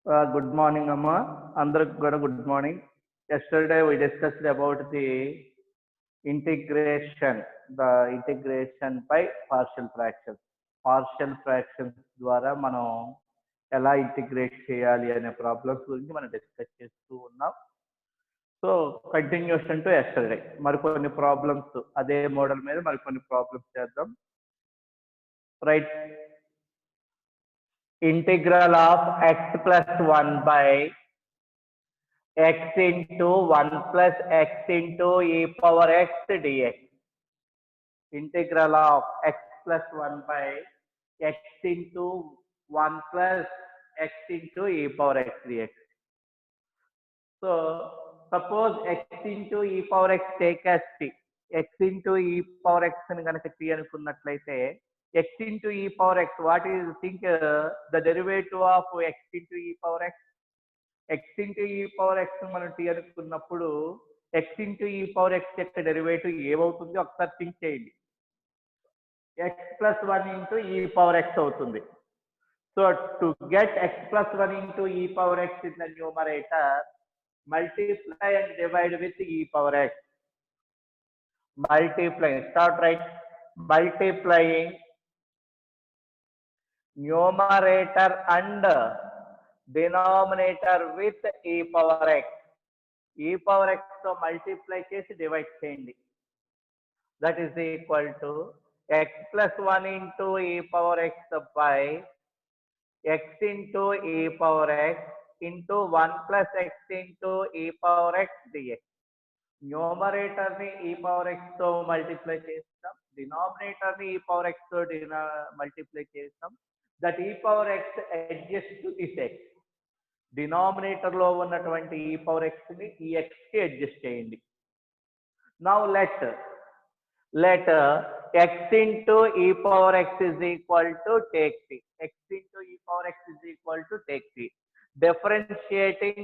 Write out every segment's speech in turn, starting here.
Good morning, Amma. Andarku good morning. Yesterday we discussed about the integration, the integration by partial fractions. Partial fractions ద్వారా మనం ఎలా integrate చేయాలి అనే problems గురించి మనం డిస్కస్ చేస్తూ ఉన్నాం. సో కంటిన్యూషన్ టు ఎస్టర్డే మరికొన్ని ప్రాబ్లమ్స్ అదే మోడల్ మీద మరికొన్ని ప్రాబ్లమ్స్ చేద్దాం. Right, integral of x plus 1 by x into 1 plus x into e power x dx. Integral of x plus 1 by x into 1 plus x into e power x dx. So suppose x into e power x take as t. X into e power x అని కనుక t అనుకున్నట్లయితే x into e power x, what is think the derivative of x into e power x? x into e power x మనం t అనుకున్నప్పుడు x into e power x యొక్క derivative ఏమవుతుంది ఒకసారి think చేయండి. x plus 1 into e power x అవుతుంది. So to get x plus 1 into e power x in the numerator, multiply and divide with e power x. Multiplying, start right, multiplying numerator and denominator with e power x. E power x తో multiply చేసి divide చేయండి. That is equal to x plus 1 into e power x by x into e power x into 1 plus x into e power x dx. Numerator ని e power x తో multiply చేస్తాం, denominator ని e power x తో multiply చేస్తాం. That e power x adjust to this x. Denominator లో ఉన్నటువంటి e power x ని ఈ x కి అడ్జస్ట్ చేయండి. Now let x into e power x is equal to take t. X into e power x is equal to take t. Differentiating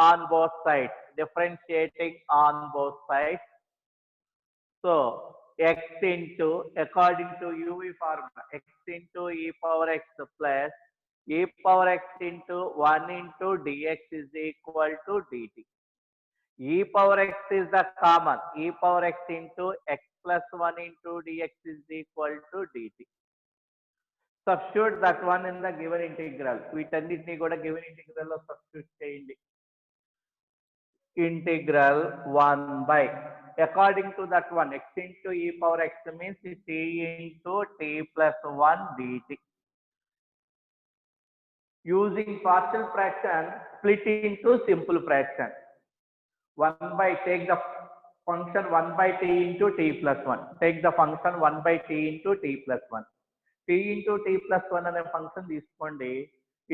on both sides. Differentiating on both sides. So x into, according to UV formula, x into e power x plus e power x into 1 into dx is equal to dt. E power x is the common. E power x into x plus 1 into dx is equal to dt. Substitute that one in the given integral. వీటన్నిటిని కూడా given integral లో substitute చేయండి. Integral 1 by, according to that one, x into e power x means t into t plus 1 dt. Using partial fraction, split into simple fraction. 1 by, take the function 1 by t into t plus 1. Take the function 1 by t into t plus 1. t into t plus 1 అనే function తీసుకోండి.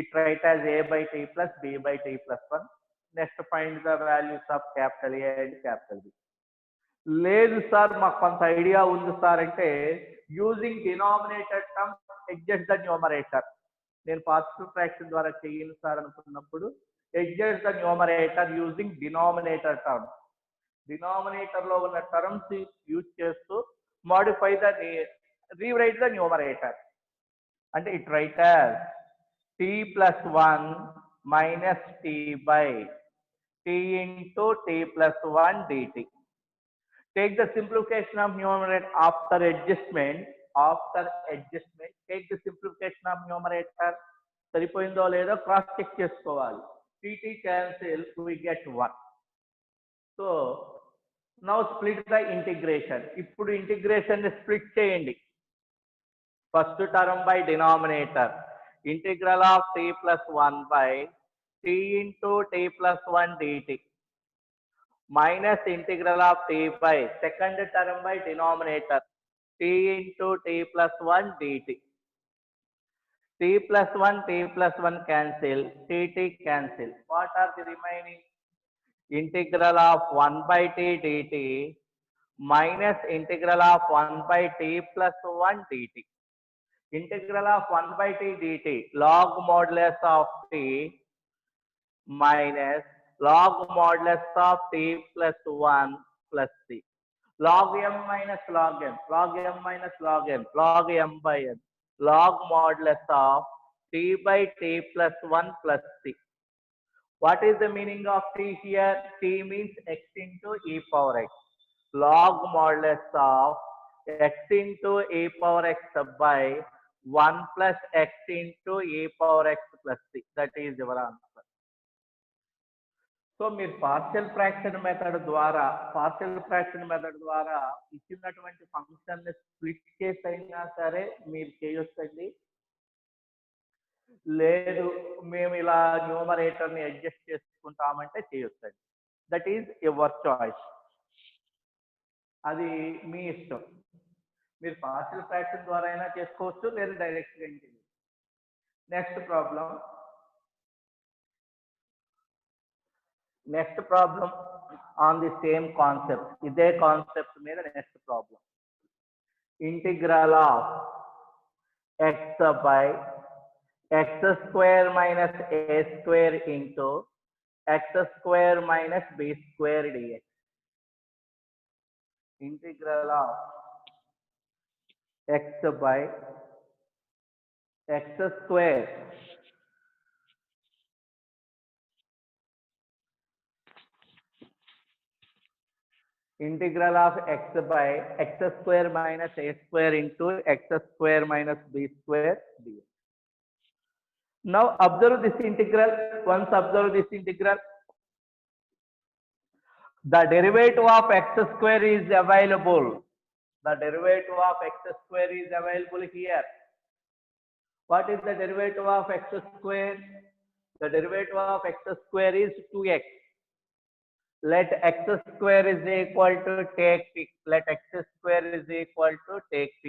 It write as a by t plus b by t plus 1. Next find the values of capital A and capital B. లేదు sir మాకు కొంత idea ఉంది sir అంటే using denominator term adjust the numerator. నేను positive fraction ద్వారా చేయను sir అనుకున్నప్పుడు adjust the numerator using denominator term. Denominator లో ఉన్న టర్మ్స్ యూజ్ చేస్తూ modify the rewrite the numerator. And it write as t plus 1 minus t by t into t plus 1 dt. Take the simplification of numerator after adjustment. Take the simplification of numerator. సరిపోయిందో లేదో cross check చేసుకోవాలి. tt cancel, we get 1. So now split the integration. ఇప్పుడు integration ని split చేయండి. First term by denominator, integral of t plus 1 by t into t plus 1 dt minus integral of t by second term by denominator t into t plus 1 dt. t plus 1 cancel, tt cancel. What are the remaining? Integral of 1 by t dt minus integral of 1 by t plus 1 dt. Integral of 1 by t dt, log modulus of t minus log modulus of t plus 1 plus c. Log m minus log m, log m minus log m, log m by n, log modulus of t by t plus 1 plus c. What is the meaning of t here? T means x into e power x. Log modulus of x into e power x by 1 plus x into e power x plus c. That is your answer. So మీరు partial fraction method ద్వారా ఇచ్చినటువంటి function ని split చేసి అయినా సరే మీరు చేయొచ్చండి. లేదు మేము ఇలా న్యూమరేటర్ ని అడ్జస్ట్ చేసుకుంటామంటే చేయొచ్చండి. That is your choice. అది మీ ఇష్టం. మీరు పార్షియల్ ఫ్రాక్షన్ ద్వారా అయినా చేసుకోవచ్చు, లేదా డైరెక్ట్ గా integrate. Next problem on the same concept. ఇదే కాన్సెప్ట్ మీద next problem. Integral of x by x square minus a square into x square minus b square dx. Integral of x by x square integral of x by x square minus a square into x square minus b square dx. Now observe this integral. Once observe this integral, the derivative of x square is available. The derivative of x square is available here. What is the derivative of x square? The derivative of x square is 2x. Let x square is equal to take p. Let x square is equal to take p.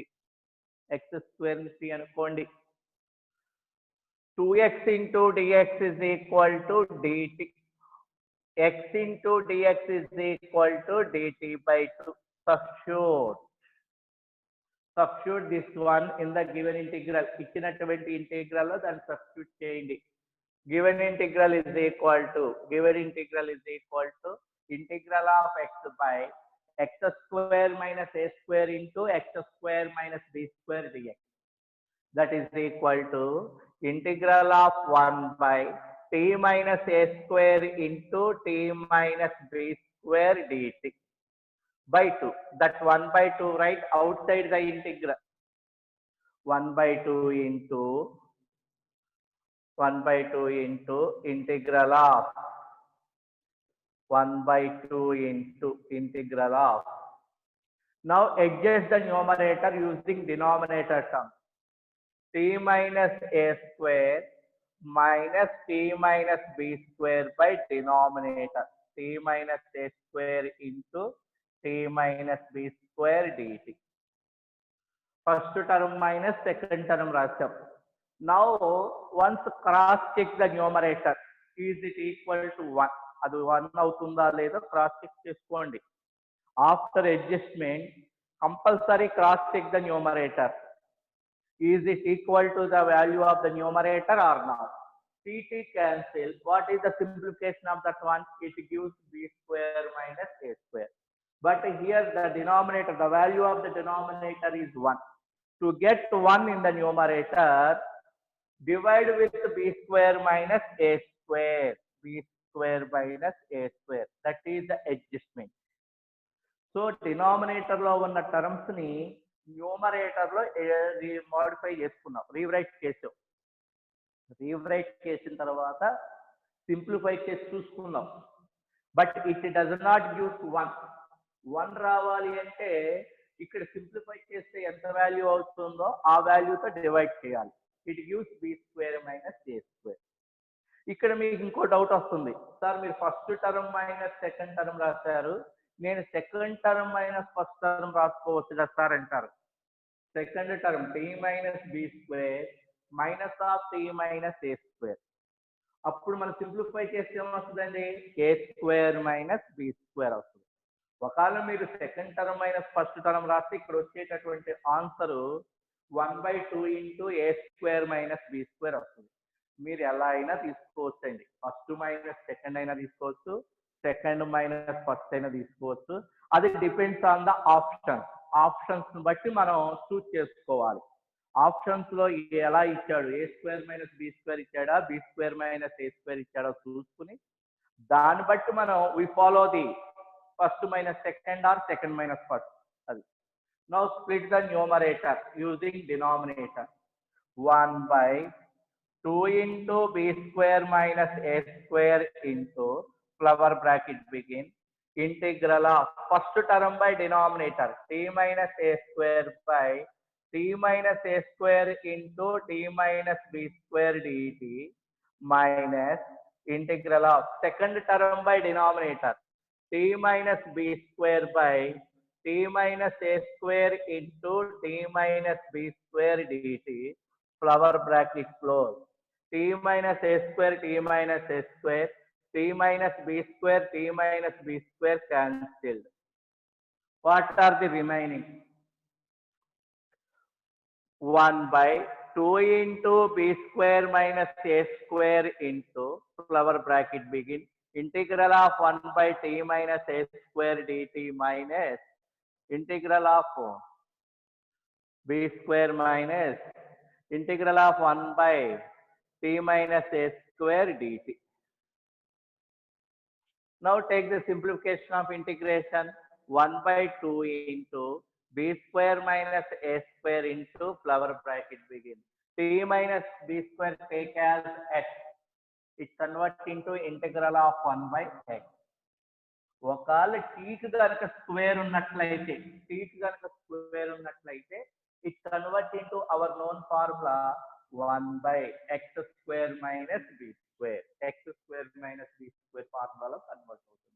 X square is p anukondi. 2x into dx is equal to dt. X into dx is equal to dt by 2. Substitute this one in the given integral. Icchinatuvanti integral lo then substitute cheyandi. Given integral is equal to integral of x by x square minus a square into x square minus b square dx. That is equal to integral of 1 by t minus a square into t minus b square dt by 2. That 1 by 2 right outside the integral. 1 by 2 into integral of 1 by 2 into integral of. Now adjust the numerator using denominator term. T minus a square minus t minus b square by denominator. T minus a square into t minus b square dt. First term minus second term rasham. Now once cross check the numerator. Is it equal to 1? అది 1 అవుతుందా లేదో cross check చేసుకోండి. After adjustment compulsory cross check the numerator. Is it equal to the value of the numerator or not? Tt cancel. What is the simplification of that one? It gives b square minus a square. But here the denominator, the value of the denominator is 1. To get 1 in the numerator, divide with b square minus a square. B square minus a square. That is the adjustment. So denominator lo unna terms ni numerator lo modify చేసుకున్నాం, rewrite చేసిన తర్వాత simplify చేసి చూసుకున్నాం. But it does not give 1 రావాలి అంటే ఇక్కడ simplify చేస్తే ఎంత వాల్యూ అవుతుందో ఆ వాల్యూతో డివైడ్ చేయాలి. It gives B square minus A square. ఇక్కడ మీకు ఇంకో డౌట్ వస్తుంది, సార్ మీరు first term minus second term రాశారు, నేను second term minus first term రాసుకోవచ్చు కదా సార్ అంటారు. Second term T minus B square minus of T minus A square. అప్పుడు మనం సింప్లిఫై చేస్తే ఏమొస్తుందండి? A square minus B square వస్తుంది. ఒకవేళ మీరు second term minus first term రాస్తే ఇక్కడ వచ్చేటటువంటి ఆన్సర్ 1/2 ఇంటూ ఏ స్క్వేర్ మైనస్ బి స్క్వేర్ వస్తుంది. మీరు ఎలా అయినా తీసుకోవచ్చు అండి. ఫస్ట్ మైనస్ సెకండ్ అయినా తీసుకోవచ్చు, సెకండ్ మైనస్ ఫస్ట్ అయినా తీసుకోవచ్చు. అది డిపెండ్స్ ఆన్ ద ఆప్షన్స్ బట్టి మనం చూస్ చేసుకోవాలి. ఆప్షన్స్ లో ఎలా ఇచ్చాడు, a square minus B square ఇచ్చాడా, బి స్క్వేర్ మైనస్ ఏ స్క్వేర్ ఇచ్చాడో చూసుకుని దాన్ని బట్టి మనం we follow the first minus second or second minus first. అది now split the numerator using denominator 1 by 2 into b square minus a square into flower bracket begin integral of first term by denominator t minus a square by t minus a square into t minus b square dt minus integral of second term by denominator t minus b square by t minus a square into t minus b square dt flower bracket close t minus a square t minus a square t minus b square t minus b square cancelled. What are the remaining? 1 by 2 into b square minus a square into flower bracket begin integral of 1 by t minus a square dt minus integral of b square minus integral of 1 by t minus a square dt. Now take the simplification of integration 1 by 2 into b square minus a square into flower bracket begin. T minus b square take as x. It convert into integral of 1 by x. ఒకవేళ టీకి కనుక square ఉన్నట్లయితే it convert into hour known formula 1 by x square minus b square. x square minus b square ఫార్ములాలో convert అవుతుంది.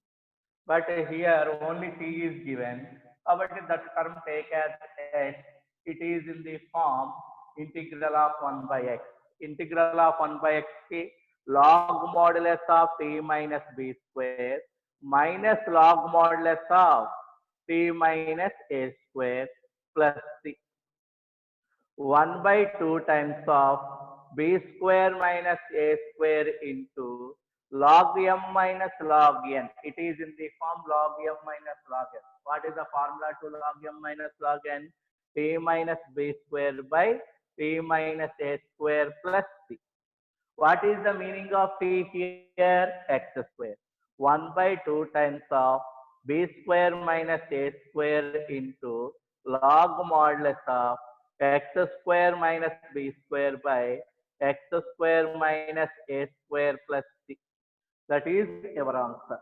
But here only t is given. But that term take as x. It is in the form integral of 1 by x. Integral of 1 by x ki log modulus of t minus b square minus log modulus of t minus a square plus c. 1 by 2 times of b square minus a square into log m minus log n. It is in the form log m minus log n. What is the formula to log m minus log n? T minus b square by t minus a square plus c. What is the meaning of t here? X square. 1 by 2 times of b square minus a square into log modulus of x square minus b square by x square minus a square plus c. That is your answer.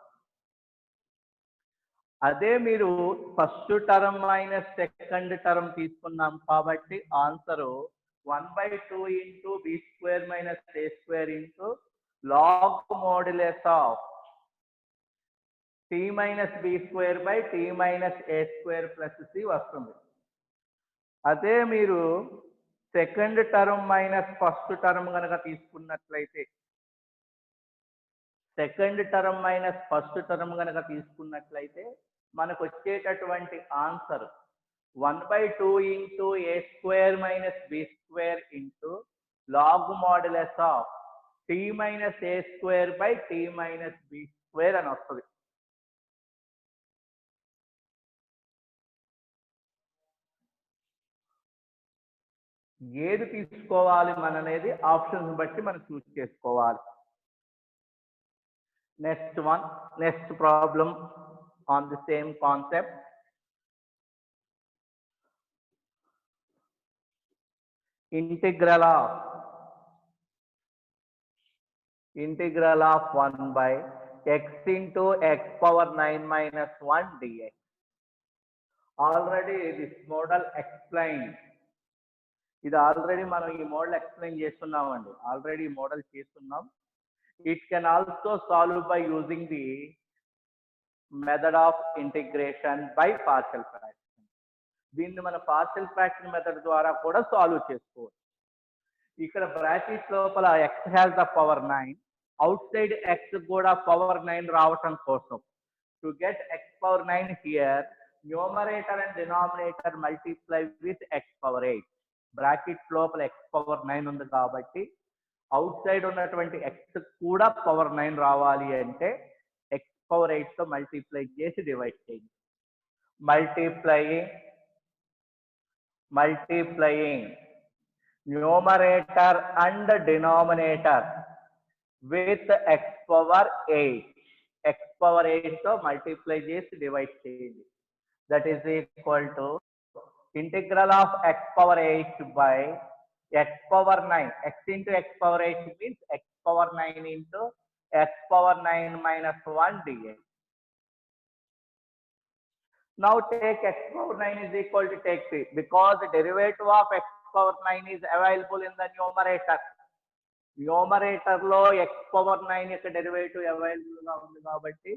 అదే మీరు first term minus second term తీసుకున్నాం కాబట్టి answer 1 by 2 into b square minus a square into log modulus of t minus b square by t minus a square plus c వస్తుంది. అదే మీరు second term minus first term కనుక తీసుకున్నట్లయితే మనకు వచ్చేటటువంటి answer 1 by 2 into a square minus b square into log modulus of t minus a square by t minus b square అని వస్తుంది. ఏది తీసుకోవాలి మన అనేది ఆప్షన్స్ బట్టి మనం చూస్ చేసుకోవాలి. Next problem on the same concept. Integral of 1 by x into x power 9 minus 1 dx. Already this model explained. ఇది ఆల్రెడీ మనం ఈ మోడల్ ఎక్స్ప్లెయిన్ చేస్తున్నామండి, ఆల్రెడీ మోడల్ చేస్తున్నాం. It can also solve by using the method of integration by partial fraction. దీన్ని మన partial fraction method ద్వారా కూడా solve చేసుకోవచ్చు. ఇక్కడ బ్రాకెట్ లోపల x has the power 9, out side x కూడా పవర్ 9 రావటం కోసం to get x power 9 here numerator and denominator multiply with x power 8. Bracket లోపల x పవర్ 9 ఉంది కాబట్టి అవుట్ సైడ్ ఉన్నటువంటి x కూడా పవర్ 9 రావాలి అంటే x పవర్ 8 తో మల్టిప్లై చేసి డివైడ్ చేయండి. Multiplying numerator and denominator with x power 8. X power 8 తో multiply చేసి divide చేయండి. That is equal to integral of x power 8 by x power 9. X into x power 8 means x power 9 into x power 9 minus 1 dx. Now take x power 9 is equal to take 3 because the derivative of x power 9 is available in the numerator. Numerator లో x power 9 యొక్క derivative available గా ఉంది కాబట్టి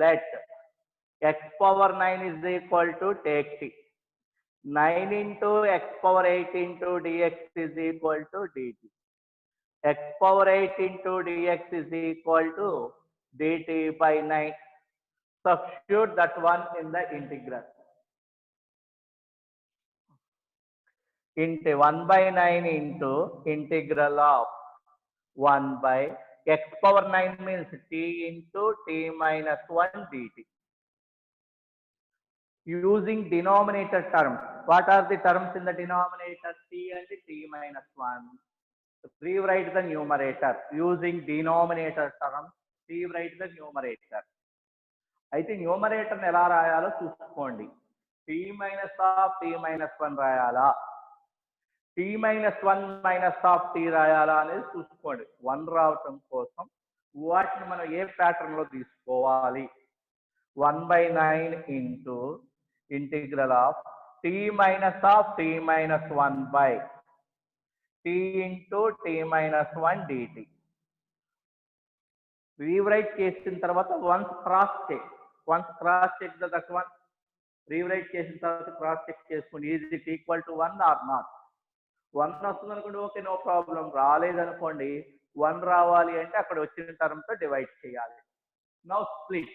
let x power 9 is equal to take t. 9 into x power 8 into dx is equal to dt. X power 8 into dx is equal to dt by 9. Substitute that one in the integral. Into 1 by 9 into integral of 1 by x power 9 means t into t minus 1 dt. Using denominator terms. What are the terms in the denominator? T and t minus 1. Rewrite the numerator. Using denominator terms, rewrite the numerator. అయితే numerator ఎలా రాయాలో చూసుకోండి. t minus of t minus 1 రాయాలా, t minus 1 minus of t రాయాలా అనేది చూసుకోండి. 1 రావటం కోసం వాటిని మనం ఏ ప్యాటర్న్ లో తీసుకోవాలి. 1 by 9 into integral of t minus of t minus 1 by t into t minus 1 dt. Rewrite చేసిన తర్వాత once cross check that one. Rewrite చేసిన తర్వాత cross check చేసుకోండి. Is it equal to 1 or not? 1 వస్తుంది అనుకోండి, okay, no problem. రాలేదనుకోండి, 1 రావాలి అంటే అక్కడ వచ్చిన టర్మ్ తో డివైడ్ చేయాలి. Now split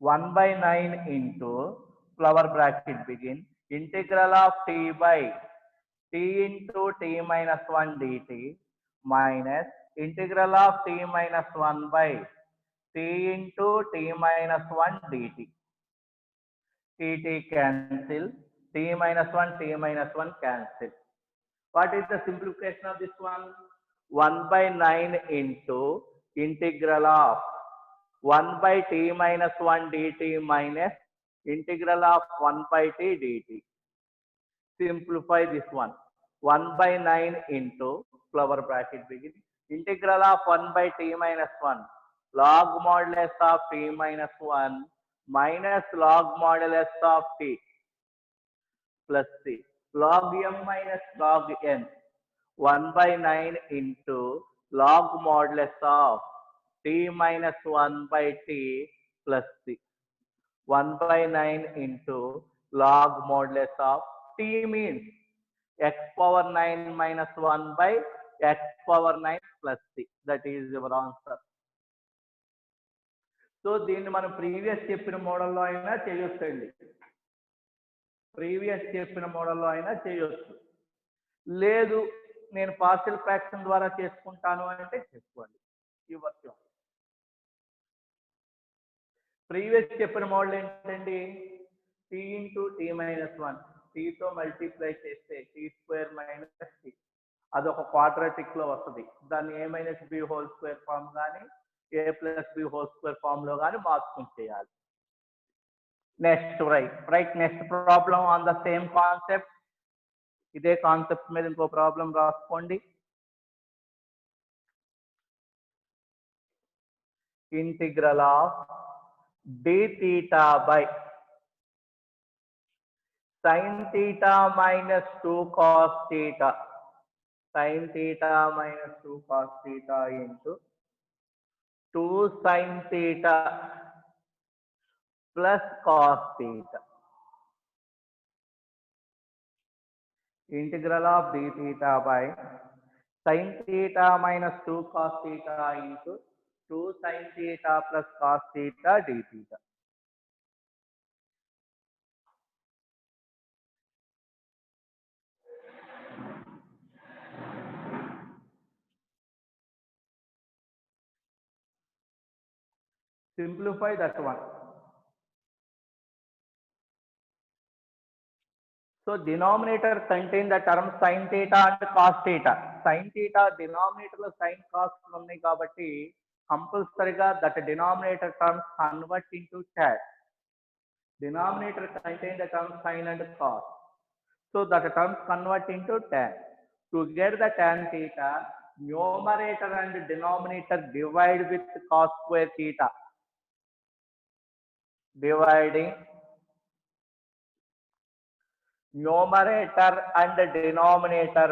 1 by 9 into flower bracket begin integral of t by t into t minus 1 dt minus integral of t minus 1 by t into t minus 1 dt. T cancel, t minus 1 cancel. What is the simplification of this one? 1 by 9 into integral of 1 by t minus 1 dt minus integral of 1 by t dt. Simplify this one. 1 by 9 into flower bracket begin integral of 1 by t minus 1 log modulus of t minus 1 minus log modulus of t plus c log m minus log n. 1 by 9 into log modulus of t minus 1 by t plus c. 1 by 9 into log modulus of t means x power 9 minus 1 by x power 9 plus c. That is your answer. So దీన్ని మనం previous చెప్పిన మోడల్లో అయినా చేయొచ్చండి. లేదు నేను partial fraction ద్వారా చేసుకుంటాను అంటే చేసుకోండి. ఇవ్వచ్చు. ప్రీవియస్ చెప్పిన మోడల్ ఏంటండి? t ఇంటూ t మైనస్ 1 తో మల్టిప్లై చేస్తే t స్క్వేర్ మైనస్ t, అదొక క్వాడ్రాటిక్ లో వస్తుంది. దాన్ని a minus b whole square form కానీ a plus b whole square form లో కానీ మార్చుకుని చేయాలి. Next right next problem on the same concept. ఇదే కాన్సెప్ట్ మీద ఇంకో ప్రాబ్లం రాసుకోండి. Integral of d theta by sin theta minus 2 cos theta, sin theta minus 2 cos theta into 2 sin theta plus cos theta. Integral of d theta by sin theta minus 2 cos theta into 2 sin theta plus cos theta d theta. Simplify that one. So denominator contain the term sin theta and cos theta. Sin theta denominator lo sin cos unnai kabatti compulsory ga that denominator terms convert into tan. Denominator contain the term sin and cos. So that terms convert into tan. To get the tan theta, numerator and denominator divide with cos square theta. Dividing numerator and denominator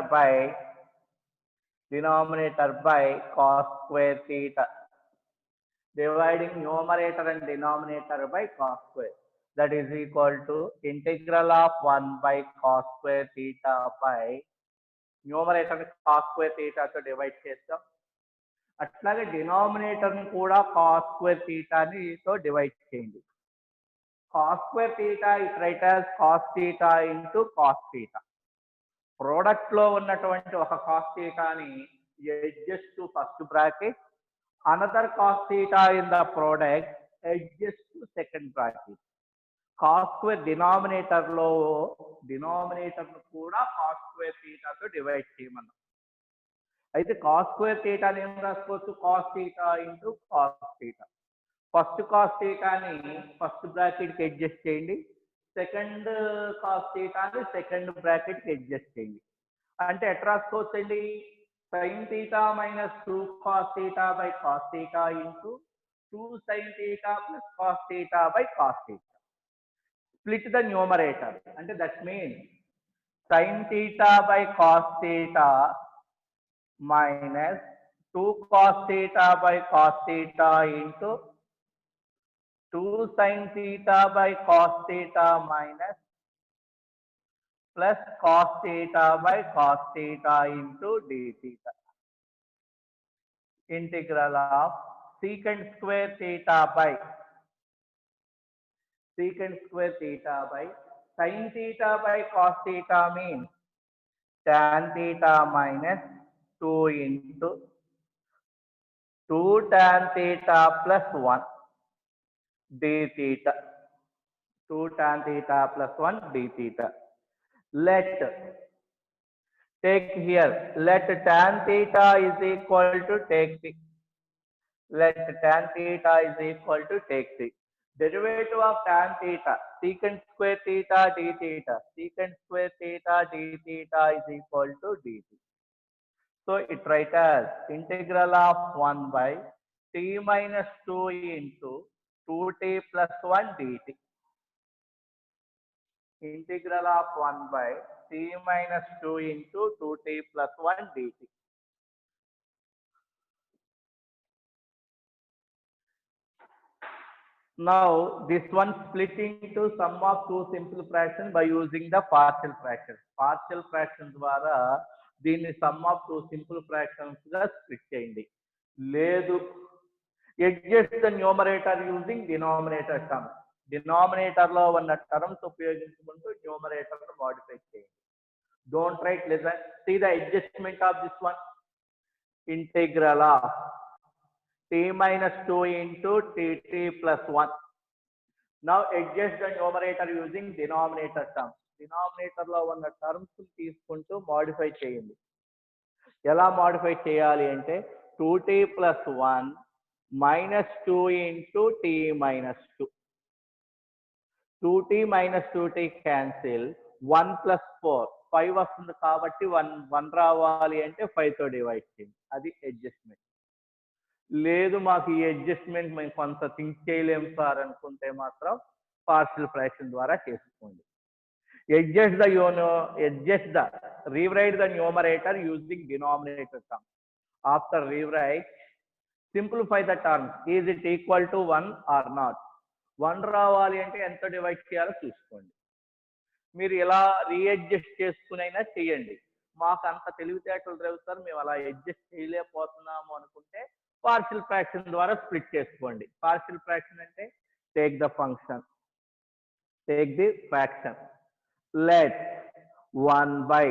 by cos square theta. Dividing numerator and denominator by cos square. That is equal to integral of 1 by cos square theta by numerator cos square theta to divide చేస్తాం. అట్లాగే denominator ని కూడా cos square theta ని తో divide చేయండి. Cos square theta is write as cos theta into cos theta. Product లో ఉన్నటువంటి ఒక cos theta ని adjust to first bracket, another cos theta in the product adjust to second bracket. Cos square denominator లో denominator ను కూడా cos square theta తో divide చేయమన్నాం. అయితే cos square theta ని ఏం రాసుకోవచ్చు? cos theta into cos theta. First cos theta ని first bracket కి అడ్జస్ట్ చేయండి, సెకండ్ cos theta ని సెకండ్ బ్రాకెట్ కి అడ్జస్ట్ చేయండి. అంటే ఎట్లా రాసుకోవచ్చండి? sin theta minus 2 cos theta by cos theta into 2 sin theta plus cos theta by cos theta. Split the numerator. అంటే that means sin theta by cos theta minus 2 cos theta by cos theta into 2 sin theta by cos theta minus plus cos theta by cos theta into d theta. Integral of secant square theta by sin theta by cos theta means tan theta minus 2 into 2 tan theta plus 1 d theta. 2 tan theta plus 1 d theta. Let tan theta is equal to take the derivative of tan theta, secant square theta d theta. Secant square theta d theta is equal to dt. So it write as integral of 1 by t minus 2 into 2t plus 1 dt. Integral of 1 by t minus 2 into 2t plus 1 dt. Now this one split into sum of two simple fractions by using the partial fractions. Partial fractions ద్వారా దీన్ని sum of two simple fractions గా split చేయండి. లేదు adjust the numerator using denominator terms. Denominator లో ఉన్న terms ఉపయోగించుకుంటూ numerator ను modify చేయండి. Don't write listen. See the adjustment of this one. Integral of t minus 2 into tt plus 1. Now adjust the numerator using denominator terms. Denominator లో ఉన్న terms తీసుకుంటూ modify చేయండి. ఎలా modify చేయాలి అంటే 2t plus 1 minus 2 into t minus 2. 2t minus 2t cancel. 1 plus 4. 5 వస్తుంది కాబట్టి 1 రావాలి అంటే 5 తో డివైడ్ చేయండి. అది అడ్జస్ట్మెంట్. లేదు మాకు ఈ అడ్జస్ట్మెంట్ మేము కొంత థింక్ చేయలేము సార్ అనుకుంటే మాత్రం పార్షియల్ ఫ్రాక్షన్ ద్వారా చేసుకోండి. rewrite the numerator using denominator term. After rewrite, simplify the terms. Is it equal to 1 or not? 1 రావాలి అంటే ఎంత డివైడ్ చేయాలో చూసుకోండి. మీరు ఎలా రీఅడ్జస్ట్ చేసుకునైనా చేయండి. మాకు అంత తెలివితేటలు లేవు సార్, మేము అలా అడ్జస్ట్ చేయలేకపోతున్నాము అనుకుంటే పార్షియల్ ఫ్రాక్షన్ ద్వారా స్ప్లిట్ చేసుకోండి. పార్షియల్ ఫ్రాక్షన్ అంటే take the fraction. Let 1 by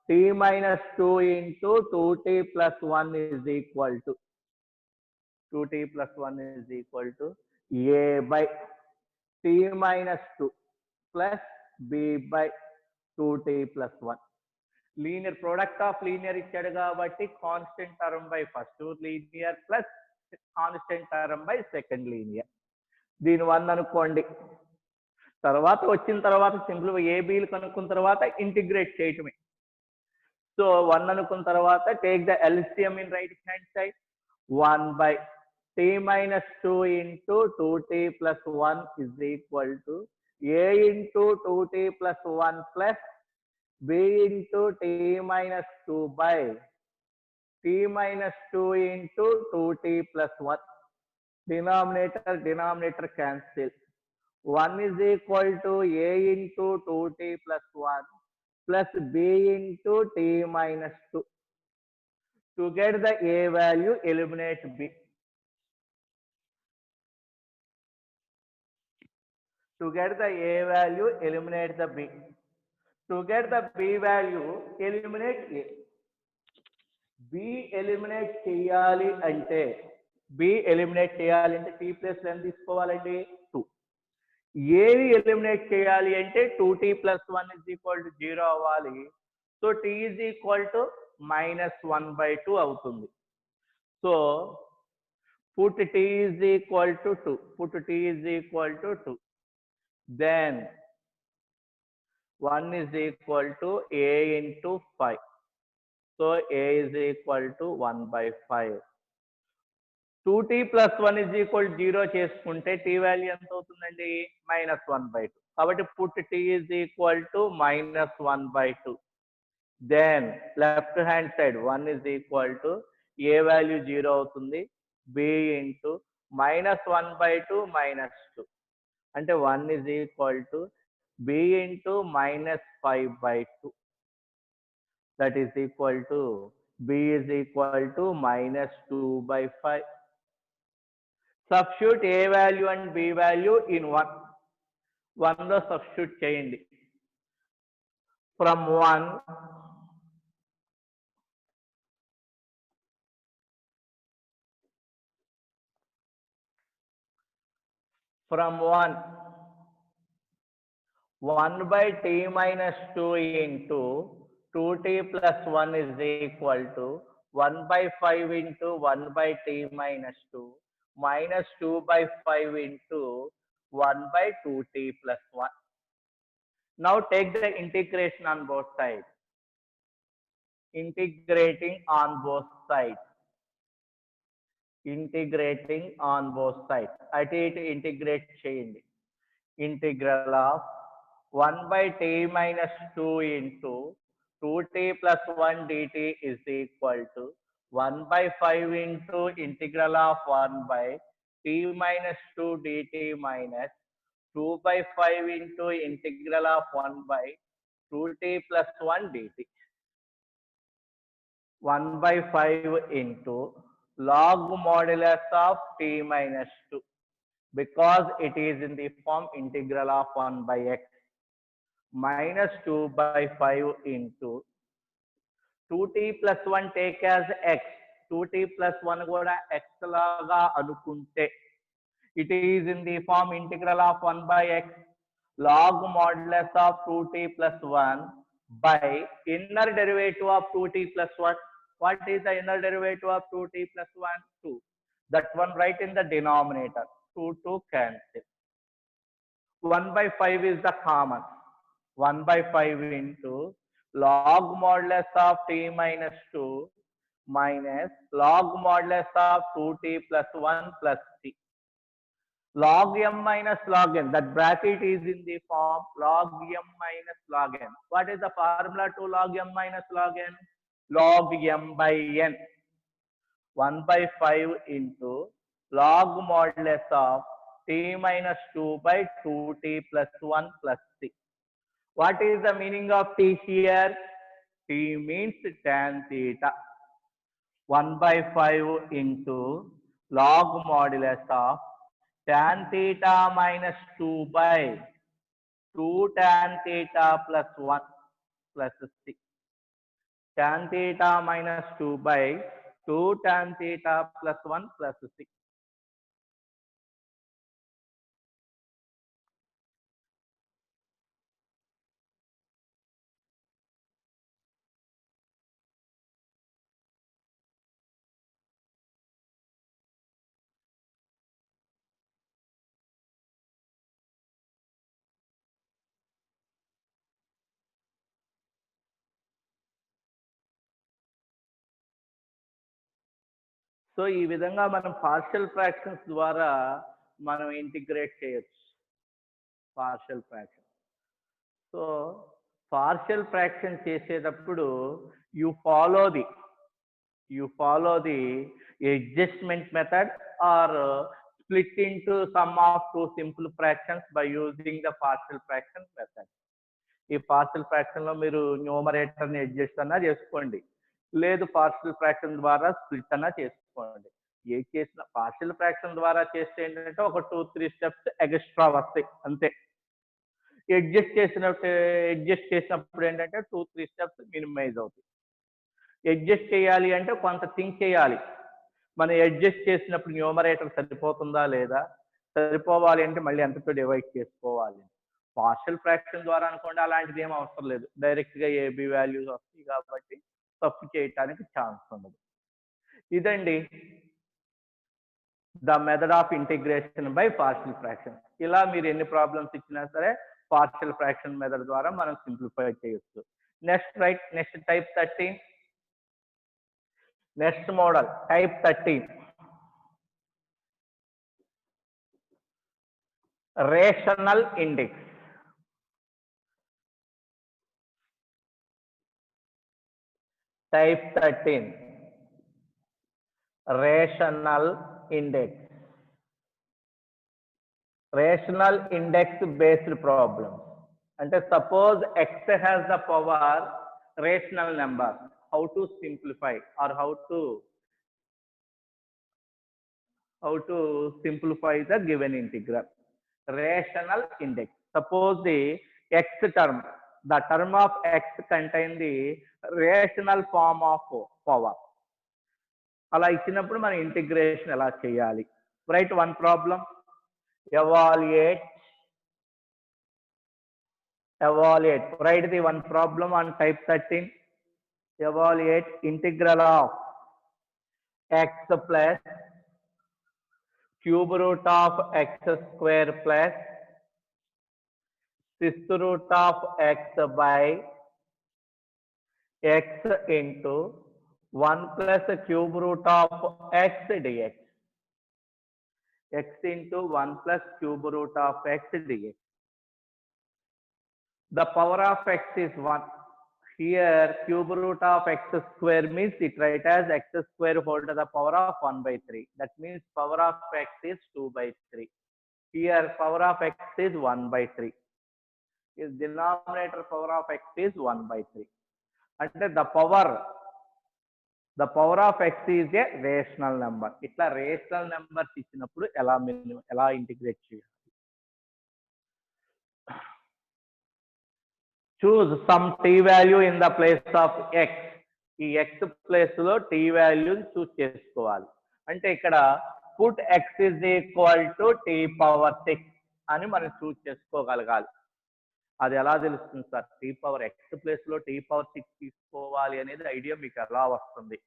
t minus 2 into 2t plus 1 is equal to a by t minus 2 plus b by 2t plus 1. Linear product of linear ఇచ్చాడు కాబట్టి constant term by first linear plus constant term by second linear. దీని 1 అనుకోండి. తర్వాత వచ్చిన తర్వాత simple ఏబీలు కనుక్కున్న తర్వాత integrate చేయటమే. సో 1 అనుకున్న తర్వాత take the LCM in right hand side. 1 by t minus 2 into 2t plus 1 is equal to a into 2t plus 1 plus b into t minus 2 by t minus 2 into 2t plus 1. Denominator cancel. 1 is equal to a into 2t plus 1 plus b into t minus 2. To get the a value, eliminate b. To get the a value, eliminate the b. To get the b value, eliminate a. b eliminate చేయాలి అంటే t plus ఎంత తీసుకోవాలండి 2. ఏవి eliminate చేయాలి అంటే 2t plus 1 is equal to 0 అవ్వాలి. So t is equal to -1/2 అవుతుంది. So put t is equal to 2. Put t is equal to 2. Then 1 is equal to a into 5. So a is equal to 1/5. 2t plus 1 is equal to 0 చేసుకుంటే t value ఎంత అవుతుందండి -1/2. కాబట్టి put t is equal to -1/2. Then left hand side 1 is equal to a value 0 అవుతుంది. b into -1/2 -2 అంటే 1 is equal to b into -5/2. That is equal to b is equal to -2/5. Substitute a value and b value in 1. 1 లో substitute చేయండి. From 1 1 by t minus 2 into 2t plus 1 is equal to 1 by 5 into 1 by t minus 2 minus 2 by 5 into 1 by 2t plus 1. Now take the integration on both sides. Integrating on both sides. Integrating on both sides. అటు ఇటు integrate చేయండి. Integral of 1 by t minus 2 into 2t plus 1 dt is equal to 1 by 5 into integral of 1 by t minus 2 dt minus 2 by 5 into integral of 1 by 2t plus 1 dt. 1 by 5 into log modulus of t minus 2 because it is in the form integral of 1 by x minus 2 by 5 into 2t plus 1 take as x. 2t plus 1 కూడా x లాగా అనుకుంటే it is in the form integral of 1 by x log modulus of 2t plus 1 by inner derivative of 2t plus 1. What is the inner derivative of 2t plus 1? 2. That one write in the denominator. 2 cancel. 1 by 5 is the common. 1 by 5 into log modulus of t minus 2 minus log modulus of 2t plus 1 plus t. Log m minus log n. That bracket is in the form log m minus log n. What is the formula to log m minus log n? Log m by n. 1 by 5 into log modulus of t minus 2 by 2t plus 1 plus t. What is the meaning of t here? T means tan theta. 1 by 5 into log modulus of tan theta minus 2 by 2 tan theta plus 1 plus 6. Tan theta minus 2 by 2 tan theta plus 1 plus 6. So ఈ విధంగా మనం partial fractions ద్వారా మనం integrate చేయొచ్చు partial fraction. So partial fraction చేసేటప్పుడు you follow the adjustment method or split into sum of two simple fractions by using the partial fraction method. ఈ partial fraction లో మీరు న్యూమరేటర్ ని అడ్జస్ట్ అన్నా చేసుకోండి, లేదు పార్షియల్ ఫ్రాక్షన్ ద్వారా స్ప్లిట్ అన్నా చేసుకోండి. ఏ చేసిన పార్షియల్ ఫ్రాక్షన్ ద్వారా చేస్తే ఏంటంటే ఒక 2-3 స్టెప్స్ ఎక్స్ట్రా వస్తాయి అంతే. అడ్జస్ట్ చేసినప్పుడు ఏంటంటే 2-3 స్టెప్స్ మినిమైజ్ అవుతాయి. అడ్జస్ట్ చేయాలి అంటే కొంత థింక్ చేయాలి. మనం అడ్జస్ట్ చేసినప్పుడు న్యూమరేటర్ సరిపోతుందా లేదా, సరిపోవాలి అంటే మళ్ళీ ఎంతతో డివైడ్ చేసుకోవాలి. పార్షియల్ ఫ్రాక్షన్ ద్వారా అనుకోండి అలాంటిది ఏం అవసరం లేదు, డైరెక్ట్ గా ఏబి వాల్యూస్ వస్తాయి కాబట్టి తప్పు చేయటానికి ఛాన్స్ ఉండదు. ఇదండి the method of integration by partial fraction. ఇలా మీరు ఎన్ని ప్రాబ్లమ్స్ ఇచ్చినా సరే పార్షియల్ ఫ్రాక్షన్ మెథడ్ ద్వారా మనం సింప్లిఫై చేయొచ్చు. Next type 13. Next model, type 13. Rational index. Type 13. Rational index. Rational index based problem. And suppose x has the power rational number. How to simplify or how to simplify the given integral. Rational index. Suppose the x term, the term of x contain the rational form of power. అలా ఇచ్చినప్పుడు మన integration ఎలా చేయాలి? Write one problem. Evaluate. Write the one problem on type 13. Evaluate integral of x plus cube root of x square plus fifth root of x by x into 1 plus cube root of x dx. X into 1 plus cube root of x dx. The power of x is 1. Here cube root of x square means it write as x square whole to the power of 1 by 3. That means power of x is 2 by 3. Here power of x is 1 by 3. Is denominator power of x is 1 by 3. And the power of x is a rational number. Itla rational number ఇచ్చినప్పుడు ఎలా integrate చేయాలి? Choose some t value in the place of x. ఈ x place లో t value చూస్ చేసుకోవాలి. అంటే ఇక్కడ put x is equal to t power 6 అని మనం చూస్ చేసుకోగలగాలి. అది ఎలా తెలుస్తుంది sir? t power x place లో t power 6 తీసుకోవాలి అనేది ఐడియా మీకు ఎలా వస్తుంది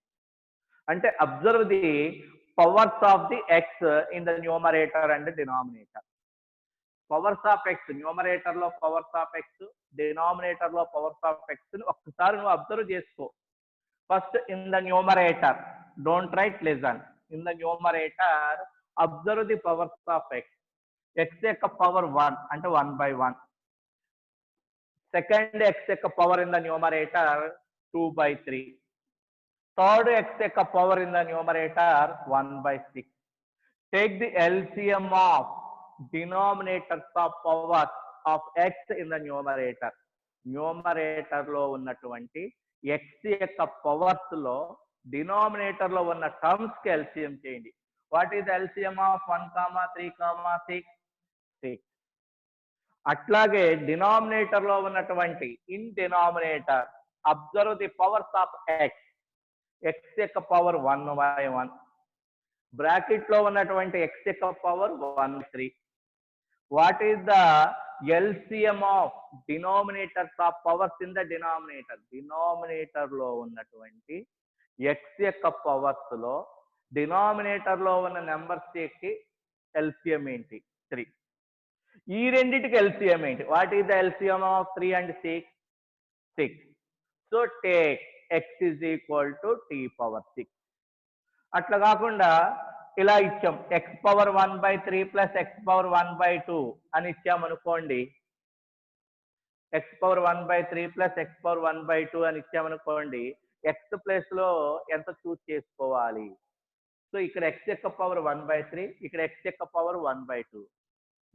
అంటే observe the powers of the x in the numerator and denominator. Powers of x, numerator లో పవర్స్ ఆఫ్ x, డినామినేటర్ లో పవర్స్ ఆఫ్ x ని ఒక్కసారి నువ్వు అబ్జర్వ్ చేసుకో. First in the numerator, don't write, listen. In the numerator observe the powers of x. x యొక్క power 1 అంటే 1 by 1. Second x యొక్క power in the numerator 2 by 3. Third x యొక్క power in the numerator 1 by 6. Take the LCM of denominators of powers of x in the numerator. Numerator లో ఉన్నటువంటి x యొక్క powers లో denominator లో ఉన్న terms కి LCM చేయండి. What is LCM of 1, 3, 6? 6. అట్లాగే డినామినేటర్ లో ఉన్నటువంటి in denominator observe the powers of x. x యొక్క పవర్ 1 by 1. బ్రాకెట్ లో ఉన్నటువంటి x యొక్క power 1/3. What is the LCM of denominators of powers in the denominator? Denominator లో ఉన్నటువంటి x యొక్క పవర్స్ లో డినామినేటర్ లో ఉన్న నెంబర్స్ కి LCM ఏంటి? 3. ఈ రెండిటికి LCM ఏంటి? What is the LCM of 3 and 6? 6. So take x is equal to t power 6. అట్లా కాకుండా ఇలా ఇచ్చాం x power 1/3 plus x power 1/2 అని ఇచ్చామనుకోండి. X power 1/3 plus x power 1/2 అని ఇచ్చామనుకోండి, ఎక్స్ ప్లేస్ లో ఎంత చూస్ చేసుకోవాలి? సో ఇక్కడ ఎక్స్ యొక్క పవర్ 1/3, ఇక్కడ ఎక్స్ యొక్క పవర్ 1/2.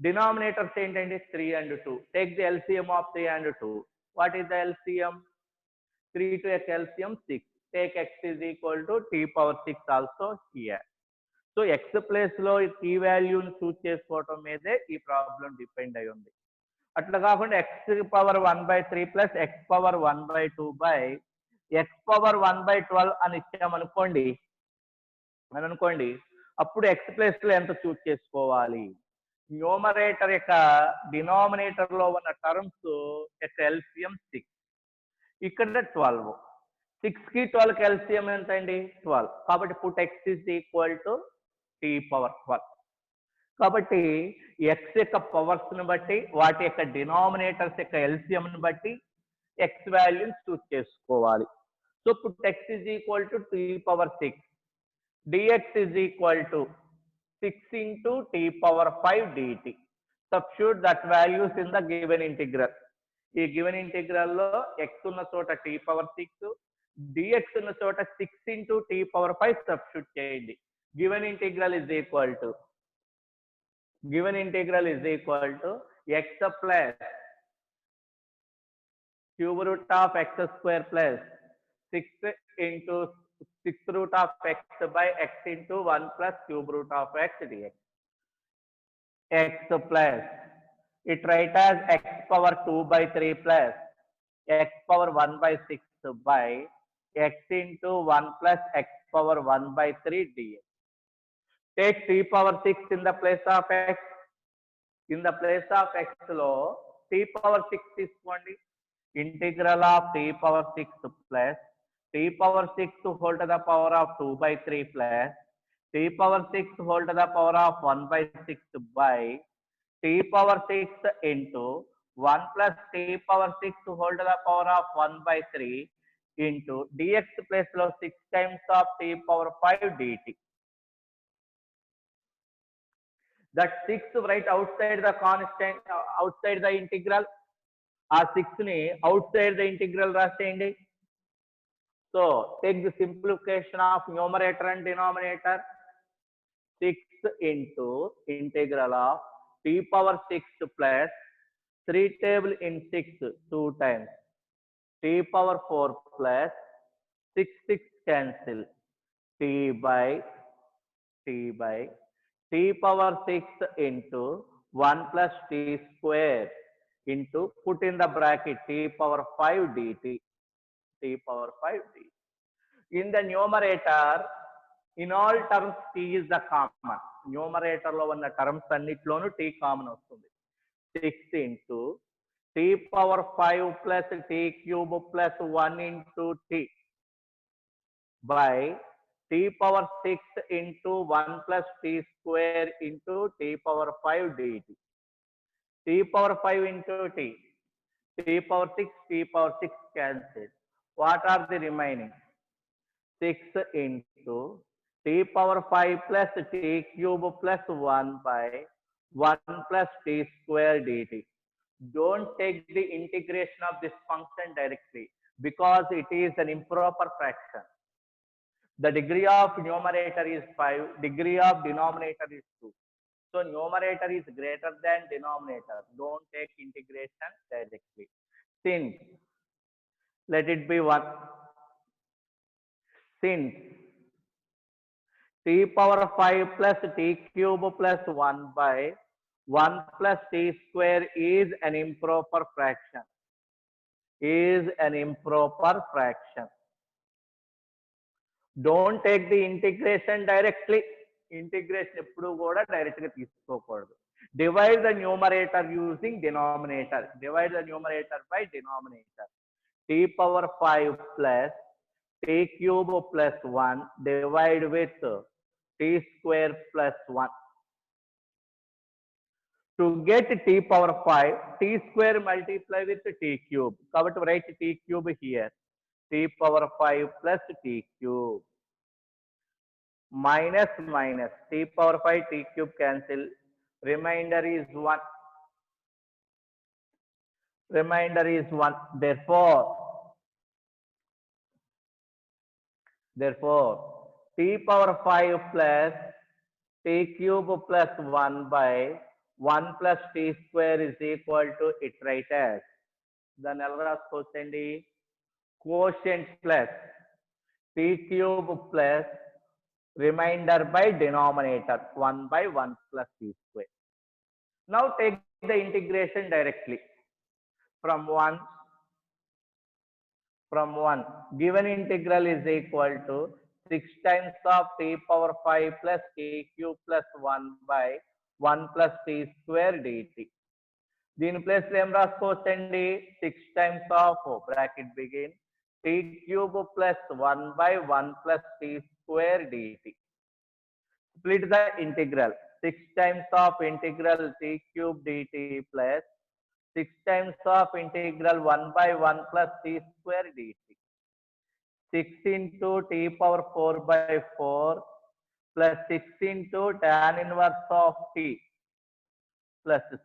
డినామినేటర్స్ ఏంటండి? 3 and 2. Take the LCM of 3 and 2. What is the LCM? 3 to x LCM 6. Take x is equal to t power 6 also here. So x place లో ఈ వాల్యూని చూస్ చేసుకోవటం మీదే ఈ ప్రాబ్లం డిపెండ్ అయి ఉంది. అట్లా కాకుండా X power 1/3 plus x power 1/2 by X power 1/12 అని ఇచ్చామనుకోండి అప్పుడు ఎక్స్ ప్లేస్ లో ఎంత చూస్ చేసుకోవాలి? న్యూమరేటర్ యొక్క డినామినేటర్ లో ఉన్న టర్మ్స్ యొక్క ఎల్సిఎం 6, ఇక్కడ 12. 6 కి 12 కి ఎల్సిఎం ఎంత అండి? 12. కాబట్టి put X is equal to T power 12. కాబట్టి ఎక్స్ యొక్క పవర్స్ ని బట్టి వాటి యొక్క డినామినేటర్స్ యొక్క ఎల్సిఎం ని బట్టి ఎక్స్ వాల్యూని చూస్ చేసుకోవాలి. So put X is equal to T power 6. DX is equal to 6 into t power 5 dt. Substitute that values in the given integral. ఈ గివెన్ ఇంటిగ్రల్ లో ఎక్స్ ఉన్న చోట t పవర్ 6, డిఎక్స్ ఉన్న చోట 6 into t power 5 substitute చేయండి. Given integral is equal to X plus cube root of X square plus 6 into 6 root of x by x into 1 plus cube root of x dx. X plus, it write as x power 2/3 plus x power 1/6 by x into 1 plus x power 1/3 dx. Take t power 6 in the place of x. In the place of x lo t power 6 తీసుకోండి. Integral of t power 6 plus t power 6 whole to the power of 2/3 plus t power 6 whole to the power of 1/6 by t power 6 into 1 plus t power 6 whole to the power of 1/3 into dx place lo 6 times of t power 5 dt. That 6 right outside the constant, outside the integral. ఆ 6 ని outside the integral రాసేయండి. So take the simplification of numerator and denominator. 6 into integral of t power 6 plus 3 table in 6 2 times t power 4 plus 6 cancel t by t power 6 into 1 plus t square into put in the bracket t power 5 dt. T power 5 dt. In the numerator, in all terms t is the common. Numerator lo ఉన్న terms అన్నిట్లోనూ t common వస్తుంది. 6 into t power 5 plus t cube plus 1 into t by t power 6 into 1 plus t square into t power 5 dt. T power 5 into t power 6, t power 6 cancelled. What are the remaining? 6 into t power 5 plus t cube plus 1 by 1 plus t square dt. Don't take the integration of this function directly because it is an improper fraction. The degree of numerator is 5, degree of denominator is 2. So numerator is greater than denominator. Don't take integration directly. Since, let it be 1. Since t power 5 plus t cube plus 1 by 1 plus t square is an improper fraction. Don't take the integration directly. Integration ఎప్పుడు కూడా direct గా తీసుకోకూడదు. Divide the numerator using denominator. Divide the numerator by denominator. T power 5 plus t cube plus 1 divide with t square plus 1. To get t power 5, t square multiply with t cube. Kabatti write t cube here. T power 5 plus t cube. minus minus t power 5 t cube cancel, remainder is 1. Remainder is 1. Therefore t power 5 plus t cube plus 1 by 1 plus t square is equal to it right as. దాన్ని ఎలా రాసుకోవచ్చండి? Quotient plus t cube plus remainder by denominator 1 by 1 plus t square. Now take the integration directly from 1. Given integral is equal to 6 times of t power 5 plus t cube plus 1 by 1 plus t square dt. దీని place లో ఏం రాసుకోవచ్చండి? 6 times of bracket begin t cube plus 1 by 1 plus t square dt. Split the integral. 6 times of integral t cube dt plus 6 times of integral 1 by 1 plus t square dt. 6 into t power 4 by 4 plus 6 into tan inverse of t plus 6.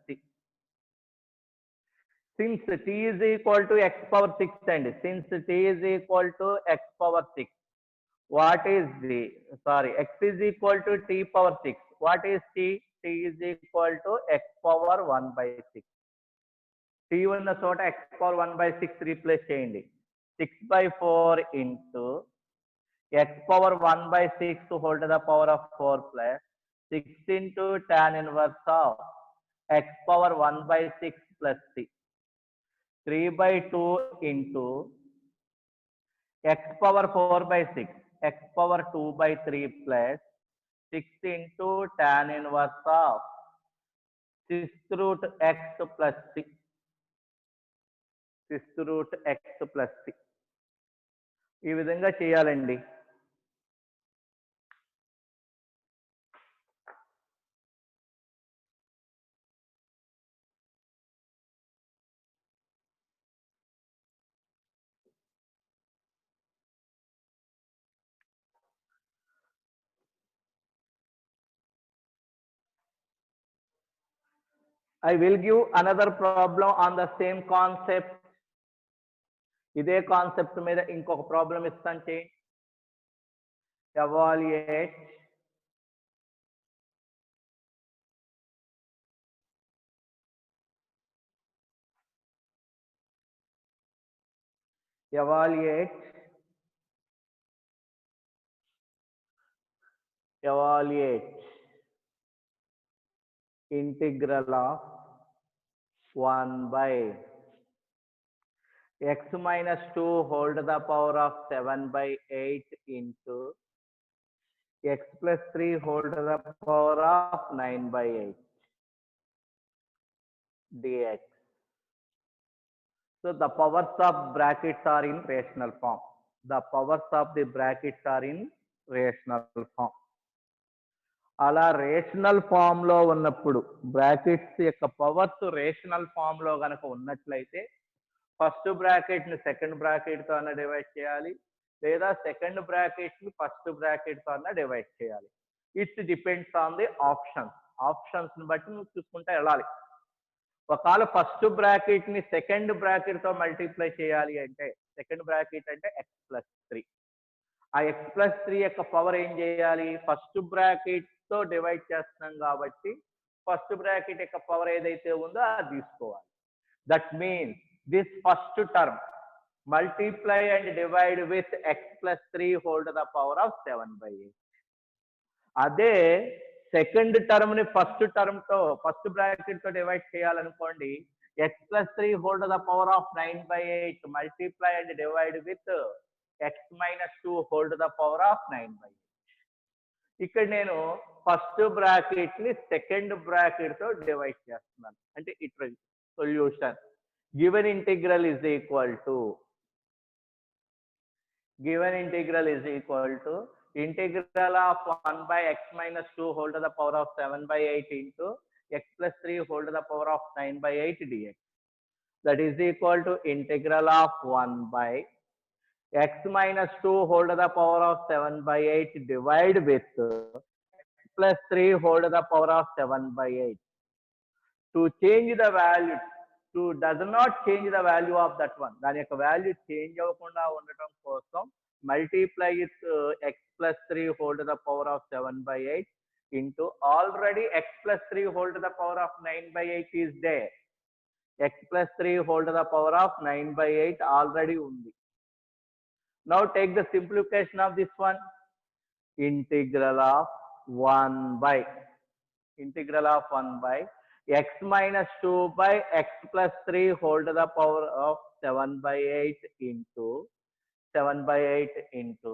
Since t is equal to x power 6 and since t is equal to x power 6, what is the, sorry, x is equal to t power 6. What is t? T is equal to x power 1 by 6. t ఉన్న చోట x power 1 by 6 replace చేయండి. 6 by 4 into x power 1 by 6 whole to the power of 4 plus 6 into tan inverse of x power 1 by 6 plus 6. 3 by 2 into x power 4 by 6, x power 2 by 3 plus 6 into tan inverse of 6th root x plus 6. 6th root x plus 6. ఈ విధంగా చేయాలండి. I will give another problem on the same concept. ఇదే concept మీద ఇంకొక problem ఇస్తాను చేయండి. evaluate integral of 1 by x minus 2 whole to the power of 7 by 8 into x plus 3 whole to the power of 9 by 8 dx. So the powers of brackets are in rational form. The powers of the brackets are in rational form. అలా rational form లో ఉన్నప్పుడు brackets యొక్క powers rational form లో గనక ఉన్నట్లయితే first bracket ని second bracket తో అన్న డివైడ్ చేయాలి, లేదా సెకండ్ బ్రాకెట్ ని ఫస్ట్ బ్రాకెట్ తో అన్న డివైడ్ చేయాలి. It's depends on the options ని బట్టి నువ్వు చూసుకుంటా వెళ్ళాలి. ఒకవేళ ఫస్ట్ బ్రాకెట్ ని సెకండ్ బ్రాకెట్ తో మల్టిప్లై చేయాలి అంటే సెకండ్ బ్రాకెట్ అంటే ఎక్స్ ప్లస్ 3. ఆ ఎక్స్ ప్లస్ 3 యొక్క పవర్ ఏం చేయాలి? ఫస్ట్ బ్రాకెట్ తో డివైడ్ చేస్తున్నాం కాబట్టి ఫస్ట్ బ్రాకెట్ యొక్క పవర్ ఏదైతే ఉందో అది తీసుకోవాలి. That means this first term multiply and divide with x plus 3 whole to the power of 7 by 8. అదే సెకండ్ టర్మ్ ని ఫస్ట్ టర్మ్ తో ఫస్ట్ బ్రాకెట్ తో డివైడ్ చేయాలనుకోండి, x plus 3 whole to the power of 9 by 8 multiply and divide with x minus 2 whole to the power of 9 by 8. ఇక్కడ నేను first bracket ని second bracket తో divide చేస్తున్నాను. అంటే ఇట్లా solution given integral is equal to integral of 1 by x minus 2 whole to the power of 7 by 8 into x plus 3 whole to the power of 9 by 8 dx. That is equal to integral of 1 by x minus 2 whole to the power of 7 by 8 divide with x plus 3 whole to the power of 7 by 8. To change the value, to does not change the value of that one. దాని యొక్క value change అవ్వకుండా ఉండటం కోసం multiply with x plus 3 whole to the power of 7 by 8 into already x plus 3 whole to the power of 9 by 8 is there. X plus 3 whole to the power of 9 by 8 already undi. Now take the simplification of this one. Integral of 1 by x minus 2 by x plus 3 whole to the power of 7 by 8 into 7 by 8 into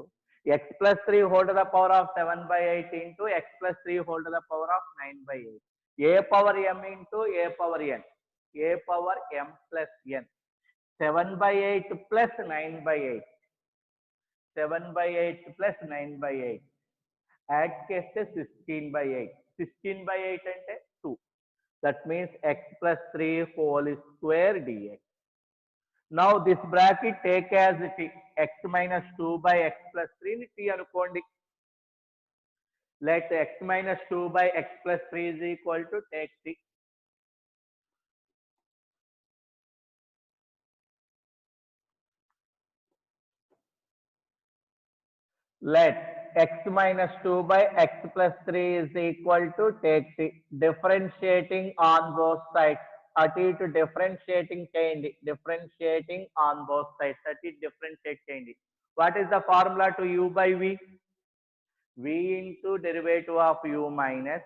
x plus 3 whole to the power of 7 by 8 into x plus 3 whole to the power of 9 by 8. A power m into a power n. A power m plus n. 7 by 8 plus 9 by 8. 7 by 8 plus 9 by 8. Add case 16 by 8. 16 by 8 ante 2. That means x plus 3 whole square dx. Now this bracket take as t, x minus 2 by x plus 3 ni t anukondi. Let x minus 2 by x plus 3 is equal to take t. Let x minus 2 by x plus 3 is equal to take t. Differentiating on both sides. At it differentiating change. Differentiating on both sides. At it differentiate change. What is the formula to u by v? V into derivative of u minus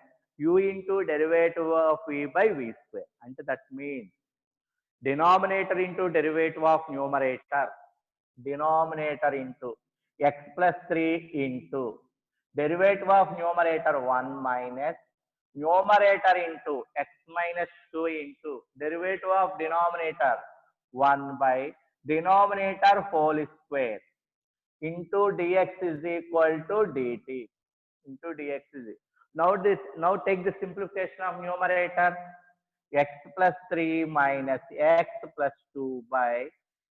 u into derivative of v by v square. And that means denominator into derivative of numerator. Denominator into x plus 3 into derivative of numerator 1 minus numerator into x minus 2 into derivative of denominator 1 by denominator whole square into dx is equal to dt. Into dx is equal. Now take the simplification of numerator. X plus 3 minus x plus 2 by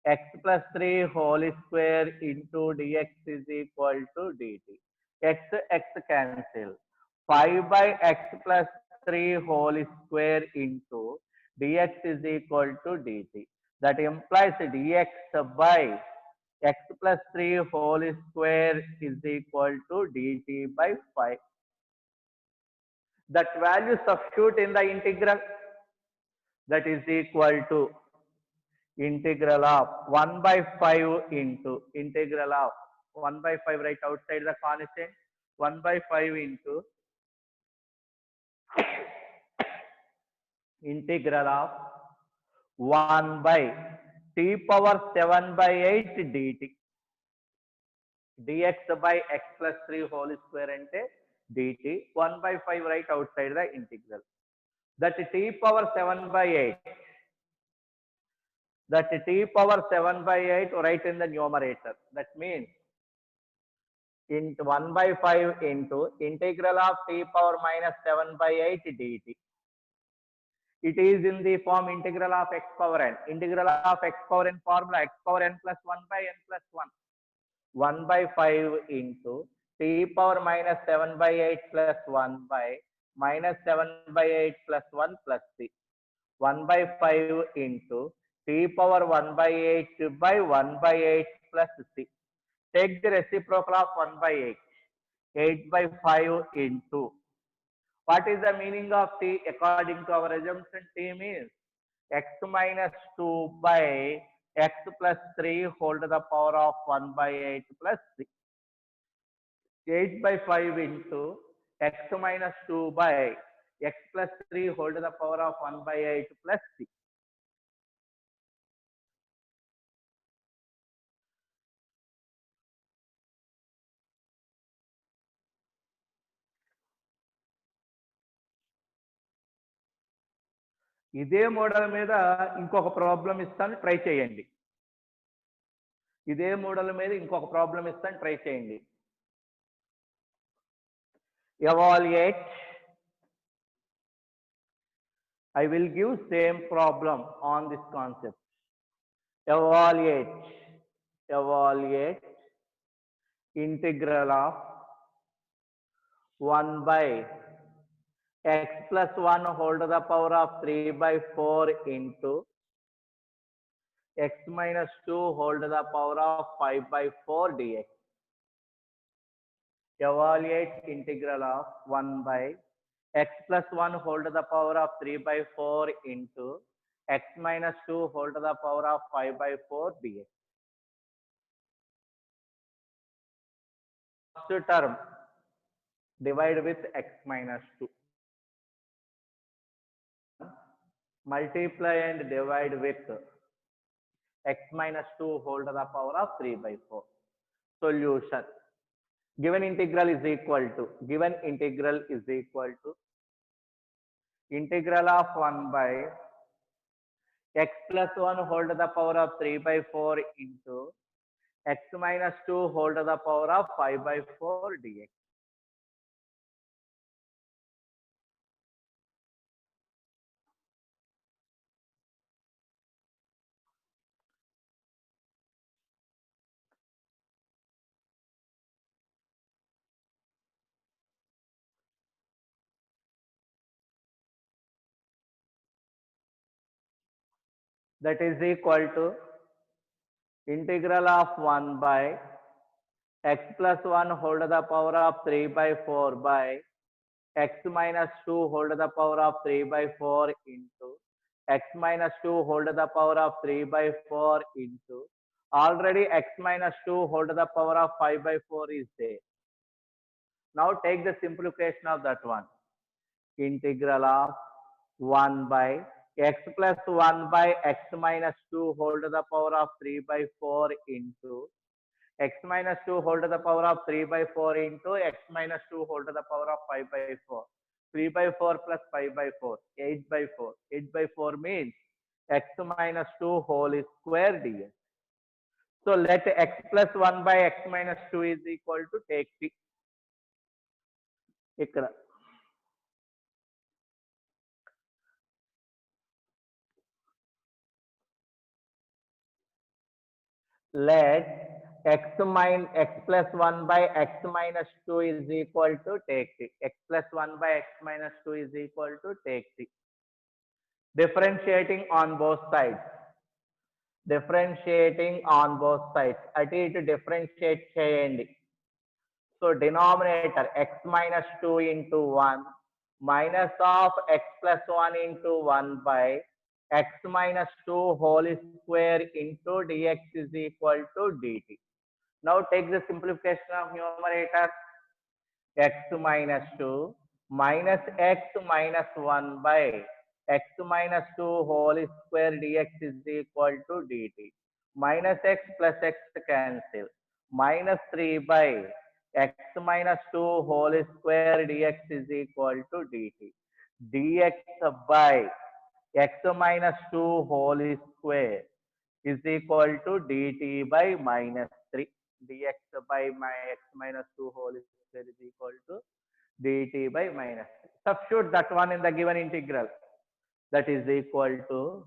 x plus 3 whole square into dx is equal to dt. X cancel. 5 by x plus 3 whole square into dx is equal to dt. That implies dx by x plus 3 whole square is equal to dt by 5. That value substitute in the integral. That is equal to integral of 1 by 5 into integral of 1 by 5 right outside the constant. 1 by 5 into integral of 1 by t power 7 by 8 dt. Dx by x plus 3 whole square ante dt. 1 by 5 right outside the integral. That t power 7 by 8. That t power 7 by 8 right in the numerator. That means into 1 by 5 into integral of t power minus 7 by 8 dt. It is in the form integral of x power n. Integral of x power n formula x power n plus 1 by n plus 1. 1 by 5 into t power minus 7 by 8 plus 1 by minus 7 by 8 plus 1 plus 3. 1 by 5 into t power 1 by 8 by 1 by 8 plus 3. Take the reciprocal of 1 by 8. 8 by 5 into. What is the meaning of t? According to our assumption, t means x minus 2 by x plus 3 whole to the power of 1 by 8 plus 3. 8 by 5 into x minus 2 by x plus 3 whole to the power of 1 by 8 plus 3. ఇదే model మీద ఇంకొక problem ఇస్తాను, try చేయండి. ఇదే model మీద ఇంకొక problem ఇస్తాను, try చేయండి. Evaluate. I will give same problem on this concept. Evaluate evaluate integral of 1 by x plus 1 whole to the power of 3 by 4 into x minus 2 whole to the power of 5 by 4 dx. Evaluate integral of 1 by x plus 1 whole to the power of 3 by 4 into x minus 2 whole to the power of 5 by 4 dx. First term divide with x minus 2. Multiply and divide with x minus 2 whole to the power of 3 by 4. Solution. Given integral is equal to integral of 1 by x plus 1 whole to the power of 3 by 4 into x minus 2 whole to the power of 5 by 4 dx. That is equal to integral of 1 by x plus 1 whole to the power of 3 by 4 by x minus 2 whole to the power of 3 by 4 into x minus 2 whole to the power of 3 by 4 into already x minus 2 whole to the power of 5 by 4 is there. Now take the simplification of that one. Integral of 1 by x plus 1 by x minus 2 whole to the power of 3 by 4 into x minus 2 whole to the power of 3 by 4 into x minus 2 whole to the power of 5 by 4. 3 by 4 plus 5 by 4, 8 by 4. 8 by 4 means x minus 2 whole square dx. So let x plus 1 by x minus 2 is equal to take t. ఇక్కడ let x plus 1 by x minus 2 is equal to take t. X plus 1 by x minus 2 is equal to take t. Differentiating on both sides. Differentiating on both sides. At it differentiate cheyandi. So denominator x minus 2 into 1 minus of x plus 1 into 1 by x minus 2 whole square into dx is equal to dt. Now take the simplification of numerator. X minus 2 minus x minus 1 by x minus 2 whole square dx is equal to dt. Minus x plus x cancel. Minus 3 by x minus 2 whole square dx is equal to dt. Dx by x minus 2 whole square is equal to dt by minus 3. Dx by my x minus 2 whole square is equal to dt by minus 3. Substitute that one in the given integral. That is equal to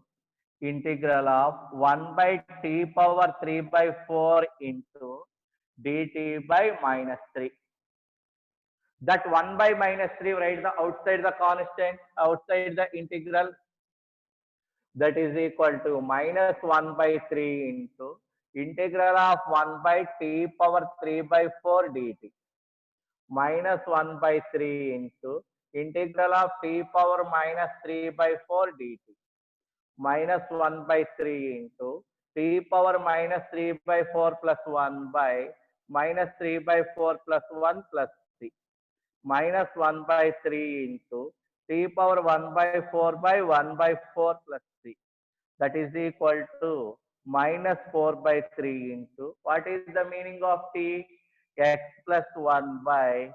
integral of 1 by t power 3 by 4 into dt by minus 3. That 1 by minus 3, write the outside the constant, outside the integral. That is equal to minus 1 by 3 into integral of 1 by t power 3 by 4 dt. Minus 1 by 3 into integral of t power minus 3 by 4 dt. Minus 1 by 3 into t power minus 3 by 4 plus 1 by minus 3 by 4 plus 1 plus 3. Minus 1 by 3 into t power 1 by 4 by 1 by 4 plus 3. That is equal to minus 4 by 3 into, what is the meaning of t? X plus 1 by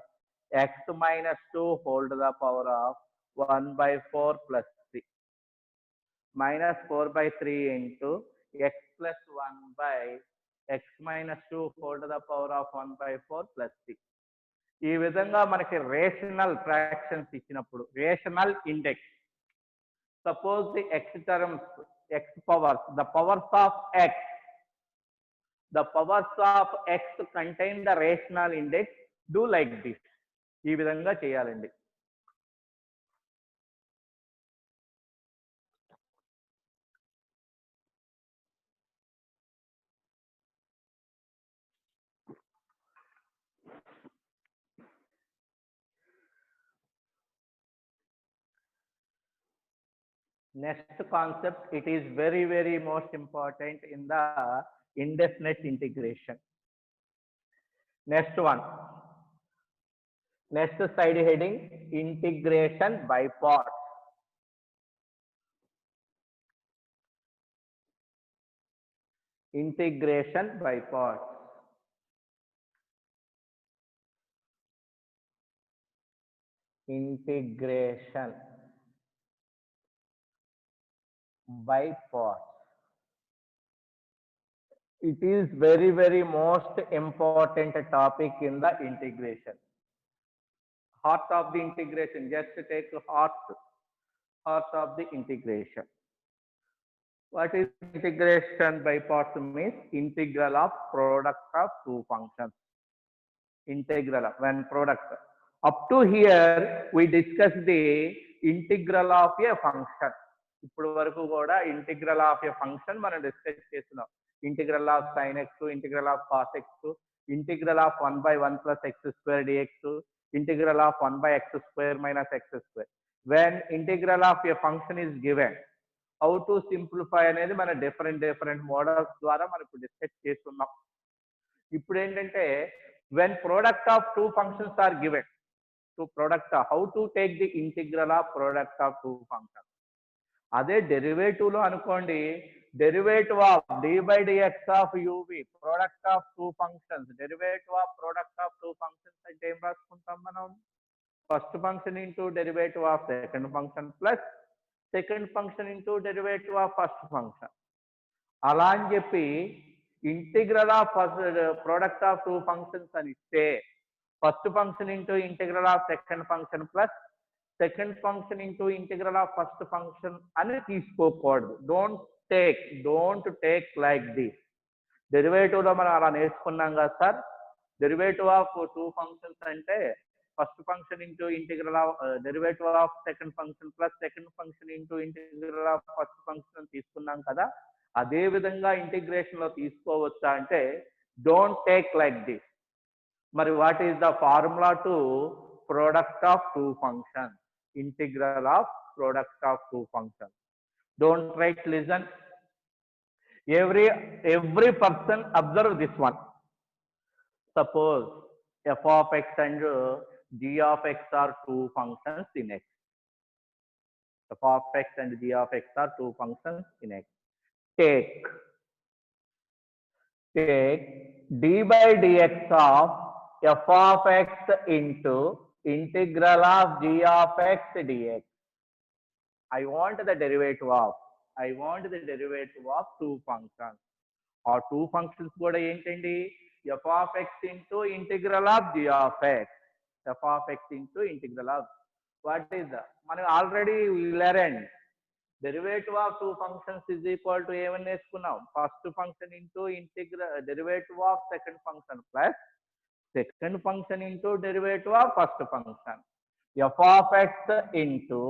x minus 2 whole to the power of 1 by 4 plus 3. Minus 4 by 3 into x plus 1 by x minus 2 whole to the power of 1 by 4 plus 3. ఈ విధంగా మనకి rational fractions ఇచ్చినప్పుడు rational index, suppose the x terms, x powers, the powers of x the powers of x contain the rational index. Do like this. ఈ విధంగా చేయాలండి. Next concept, it is very, very most important in the indefinite integration. Next one. Next side heading, integration by parts. Integration by parts. Integration by parts. It is very, very most important topic in the integration. Heart of the integration, just take heart of the integration. What is integration by parts means? Integral of product of two functions. Integral of when product. Up to here we discussed the integral of a function. ఇప్పుడు వరకు కూడా integral of A function మనం discuss చేస్తున్నాం. Integral of sin x, integral of cos x, integral of 1/1 plus x square dx, integral of 1/x² minus x². When integral of a function is given, how to simplify అనేది మన different models ద్వారా మనం ఇప్పుడు discuss చేస్తున్నాం. ఇప్పుడు ఏంటంటే when product of two functions are given, to product how to take the integral of product of two functions. అదే derivative లో అనుకోండి, derivative of dy by dx of uv, product of two functions. Derivative of product of two functions అంటే ఏం రాసుకుంటాం మనం? First function into derivative of second function plus second function into derivative of first function. అలా అని చెప్పి integral of product of two functions అని ఇస్తే first function into integral of second function plus second function into integral of first function అని తీసుకోకూడదు. Don't take like this. Derivative లో మనం అలా నేర్చుకున్నాం కదా sir. Derivative of two functions అంటే first function into integral of derivative of second function plus second function into integral of first function తీసుకున్నాం కదా. అదే విధంగా ఇంటిగ్రేషన్ లో తీసుకోవచ్చా అంటే డోంట్ టేక్ లైక్ దిస్. మరి what is the formula to product of two functions? Integral of product of two functions. Don't write, listen. Every person observe this one. Suppose f of x and g of x are two functions in x. F of x and g of x are two functions in x. Take d by dx of f of x into integral of g of x dx. I want the derivative of two functions. Or two functions kuda entandi? F of x into integral of g of x. F of x into integral of, what is the, మనం already learned derivative of two functions is equal to ఏమని నేర్చుకున్నాం? First function into integral derivative of second function plus second function into derivative of first function. F of x into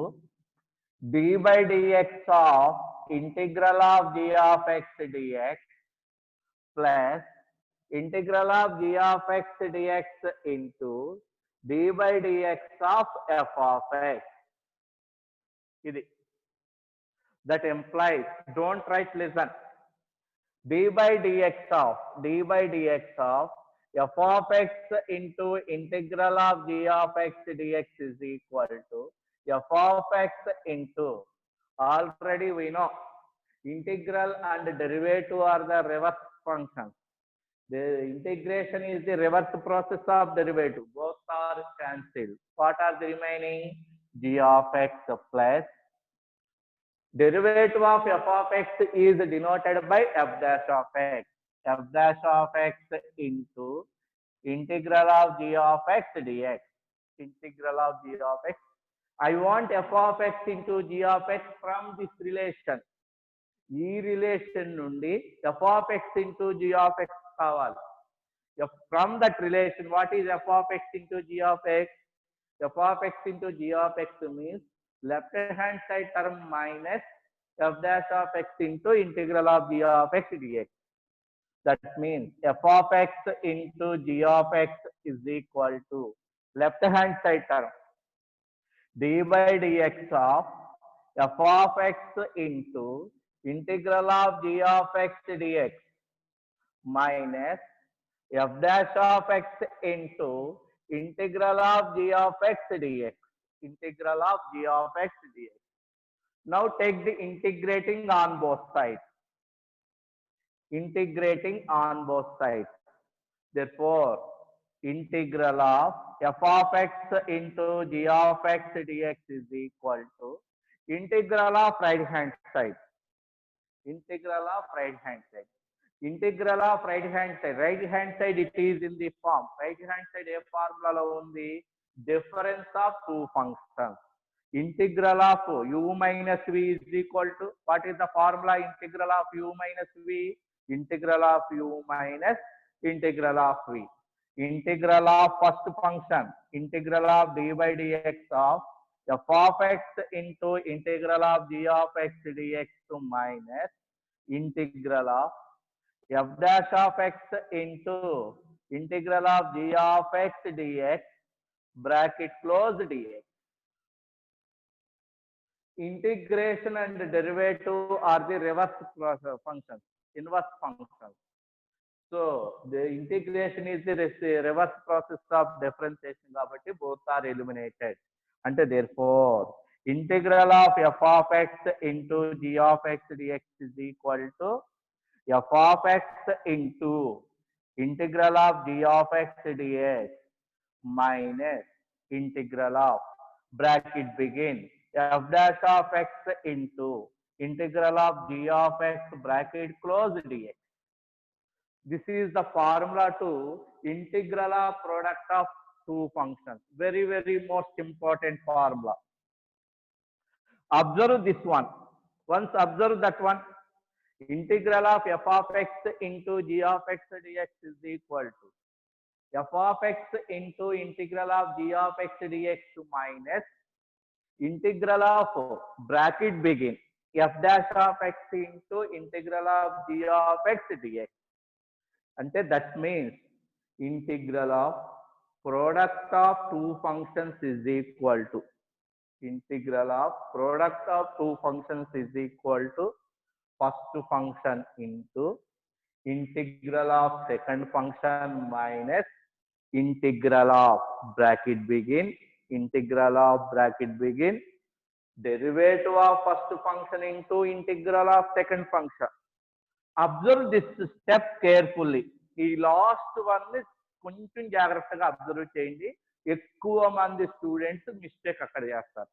d by dx of integral of g of x dx plus integral of g of x dx into d by dx of f of x. That implies, don't write, listen. d by dx of f of x into integral of g of x dx is equal to f of x into, already we know integral and derivative are the reverse functions. The integration is the reverse process of derivative. Both are cancelled. What are the remaining? G of x plus derivative of f of x is denoted by f dash of x. F dash of x into integral of g of x dx. Integral of g of x. I want f of x into g of x from this relation. ఈ relation నుండి f of x into g of x కావాలి. From that relation, what is f of x into g of x? F of x into g of x means left hand side term minus f dash of x into integral of g of x dx. That means f of x into g of x is equal to left hand side term d by dx of f of x into integral of g of x dx minus f dash of x into integral of g of x dx. Integral of g of x dx. Now take the integrating on both sides. Integrating on both sides. Therefore, integral of f of x into g of x dx is equal to integral of right hand side. Integral of right hand side. Integral of right hand side. Right hand side it is in the form. Right hand side a formula lo undi. Difference of two functions. Integral of u minus v is equal to, what is the formula? Integral of u minus v. Integral of u minus integral of v. Integral of first function, integral of d by dx of f of x into integral of g of x dx to minus integral of f dash of x into integral of g of x dx bracket close dx. Integration and derivative are the reverse functions, inverse functions. So the integration is the reverse process of differentiation, కాబట్టి both are eliminated. And therefore integral of f of x into g of x dx is equal to f of x into integral of g of x dx minus integral of bracket begin f dash of x into integral of g of x bracket close dx. This is the formula to integral of product of two functions. Very, very most important formula. Observe this one. Once observe that one. Integral of f of x into g of x dx is equal to f of x into integral of g of x dx to minus integral of bracket begin f dash of x into integral of g of x dx. And that means integral of product of two functions is equal to integral of product of two functions is equal to first function into integral of second function minus integral of bracket begin integral of bracket begin derivative of first function into integral of second function. Observe this step carefully. ఈ last one కొంచెం జాగ్రత్తగా observe చేయండి. ఎక్కువ మంది students mistake అక్కడ చేస్తారు.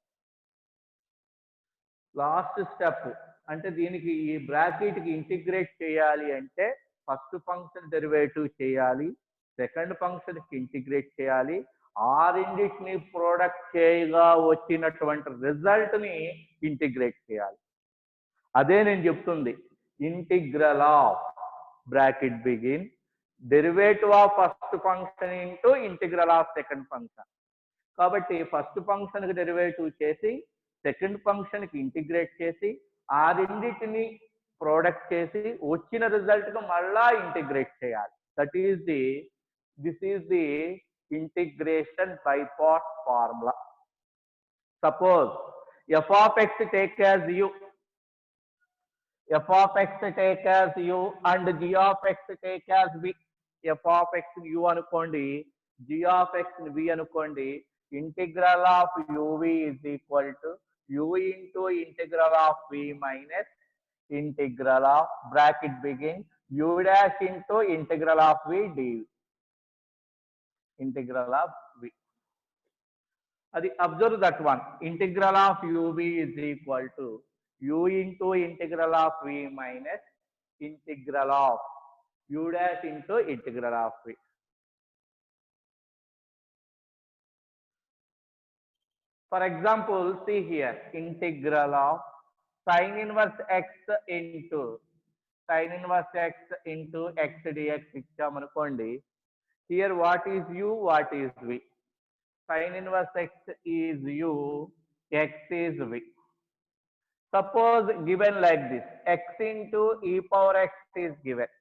Last step అంటే దీనికి ఈ బ్రాకెట్ కి ఇంటిగ్రేట్ చేయాలి అంటే ఫస్ట్ ఫంక్షన్ డెరివేటివ్ చేయాలి, సెకండ్ ఫంక్షన్ కి ఇంటిగ్రేట్ చేయాలి, ఆ రెండింటిని ప్రోడక్ట్ చేయగా వచ్చినటువంటి రిజల్ట్ ని ఇంటిగ్రేట్ చేయాలి. అదే నేను చెప్తుంది. Integral of bracket begin derivative of first function into integral of second function. కాబట్టి ఫస్ట్ ఫంక్షన్ కి డెరివేటివ్ చేసి సెకండ్ ఫంక్షన్ కి ఇంటిగ్రేట్ చేసి ఆ రెండింటిని ప్రోడక్ట్ చేసి వచ్చిన రిజల్ట్ కు మళ్ళా ఇంటిగ్రేట్ చేయాలి. This is the integration by part formula. Suppose f of x take as u, f of x take as u and g of x take as v. f of x u అనుకోండి, g of x v అనుకోండి. Integral of uv is equal to u into integral of v minus integral of bracket begin u dash into integral of v dv. Integral of v. Adi observe that one. Integral of uv is equal to u into integral of v minus integral of u dash into integral of v. For example, see here, integral of sin inverse x into sin inverse x into x dx ఇచ్చామనుకోండి. Here what is u, what is v? Sin inverse x is u, x is v. Suppose given like this, x into e power x is given.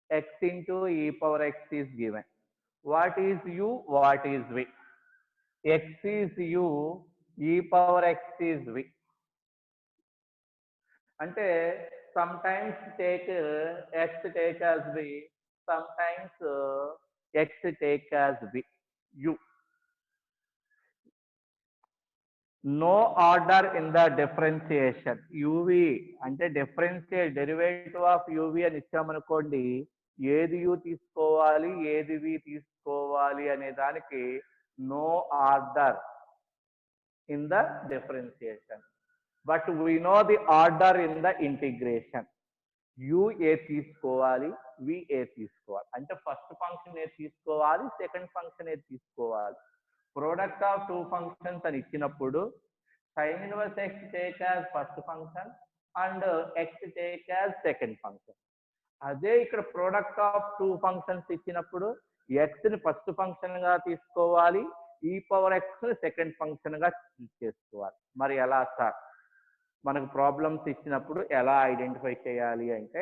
X into e power x is given. What is u, what is v? X is u, e power x is v. అంటే sometimes take x take as v, sometimes x take as v, u. No order in the differentiation. uv అంటే differential derivative of uv అని ఇచ్చామనుకోండి, ఏది u తీసుకోవాలి ఏది v తీసుకోవాలి అనే దానికి no order in the differentiation. But we know the order in the integration. u a తీసుకోవాలి, v a తీసుకోవాలి. అంటే ఫస్ట్ ఫంక్షన్ ఏ తీసుకోవాలి, సెకండ్ ఫంక్షన్ ఏ తీసుకోవాలి. ప్రోడక్ట్ ఆఫ్ టూ ఫంక్షన్స్ అని ఇచ్చినప్పుడు sin inverse x take as first function and x take as second function. అదే ఇక్కడ product of two functions ఇచ్చినప్పుడు x ని ఫస్ట్ ఫంక్షన్ గా తీసుకోవాలి, e పవర్ x ని సెకండ్ ఫంక్షన్ గా చేసుకోవాలి. మరి ఎలా సార్? మనకు ప్రాబ్లమ్స్ ఇచ్చినప్పుడు ఎలా ఐడెంటిఫై చేయాలి అంటే,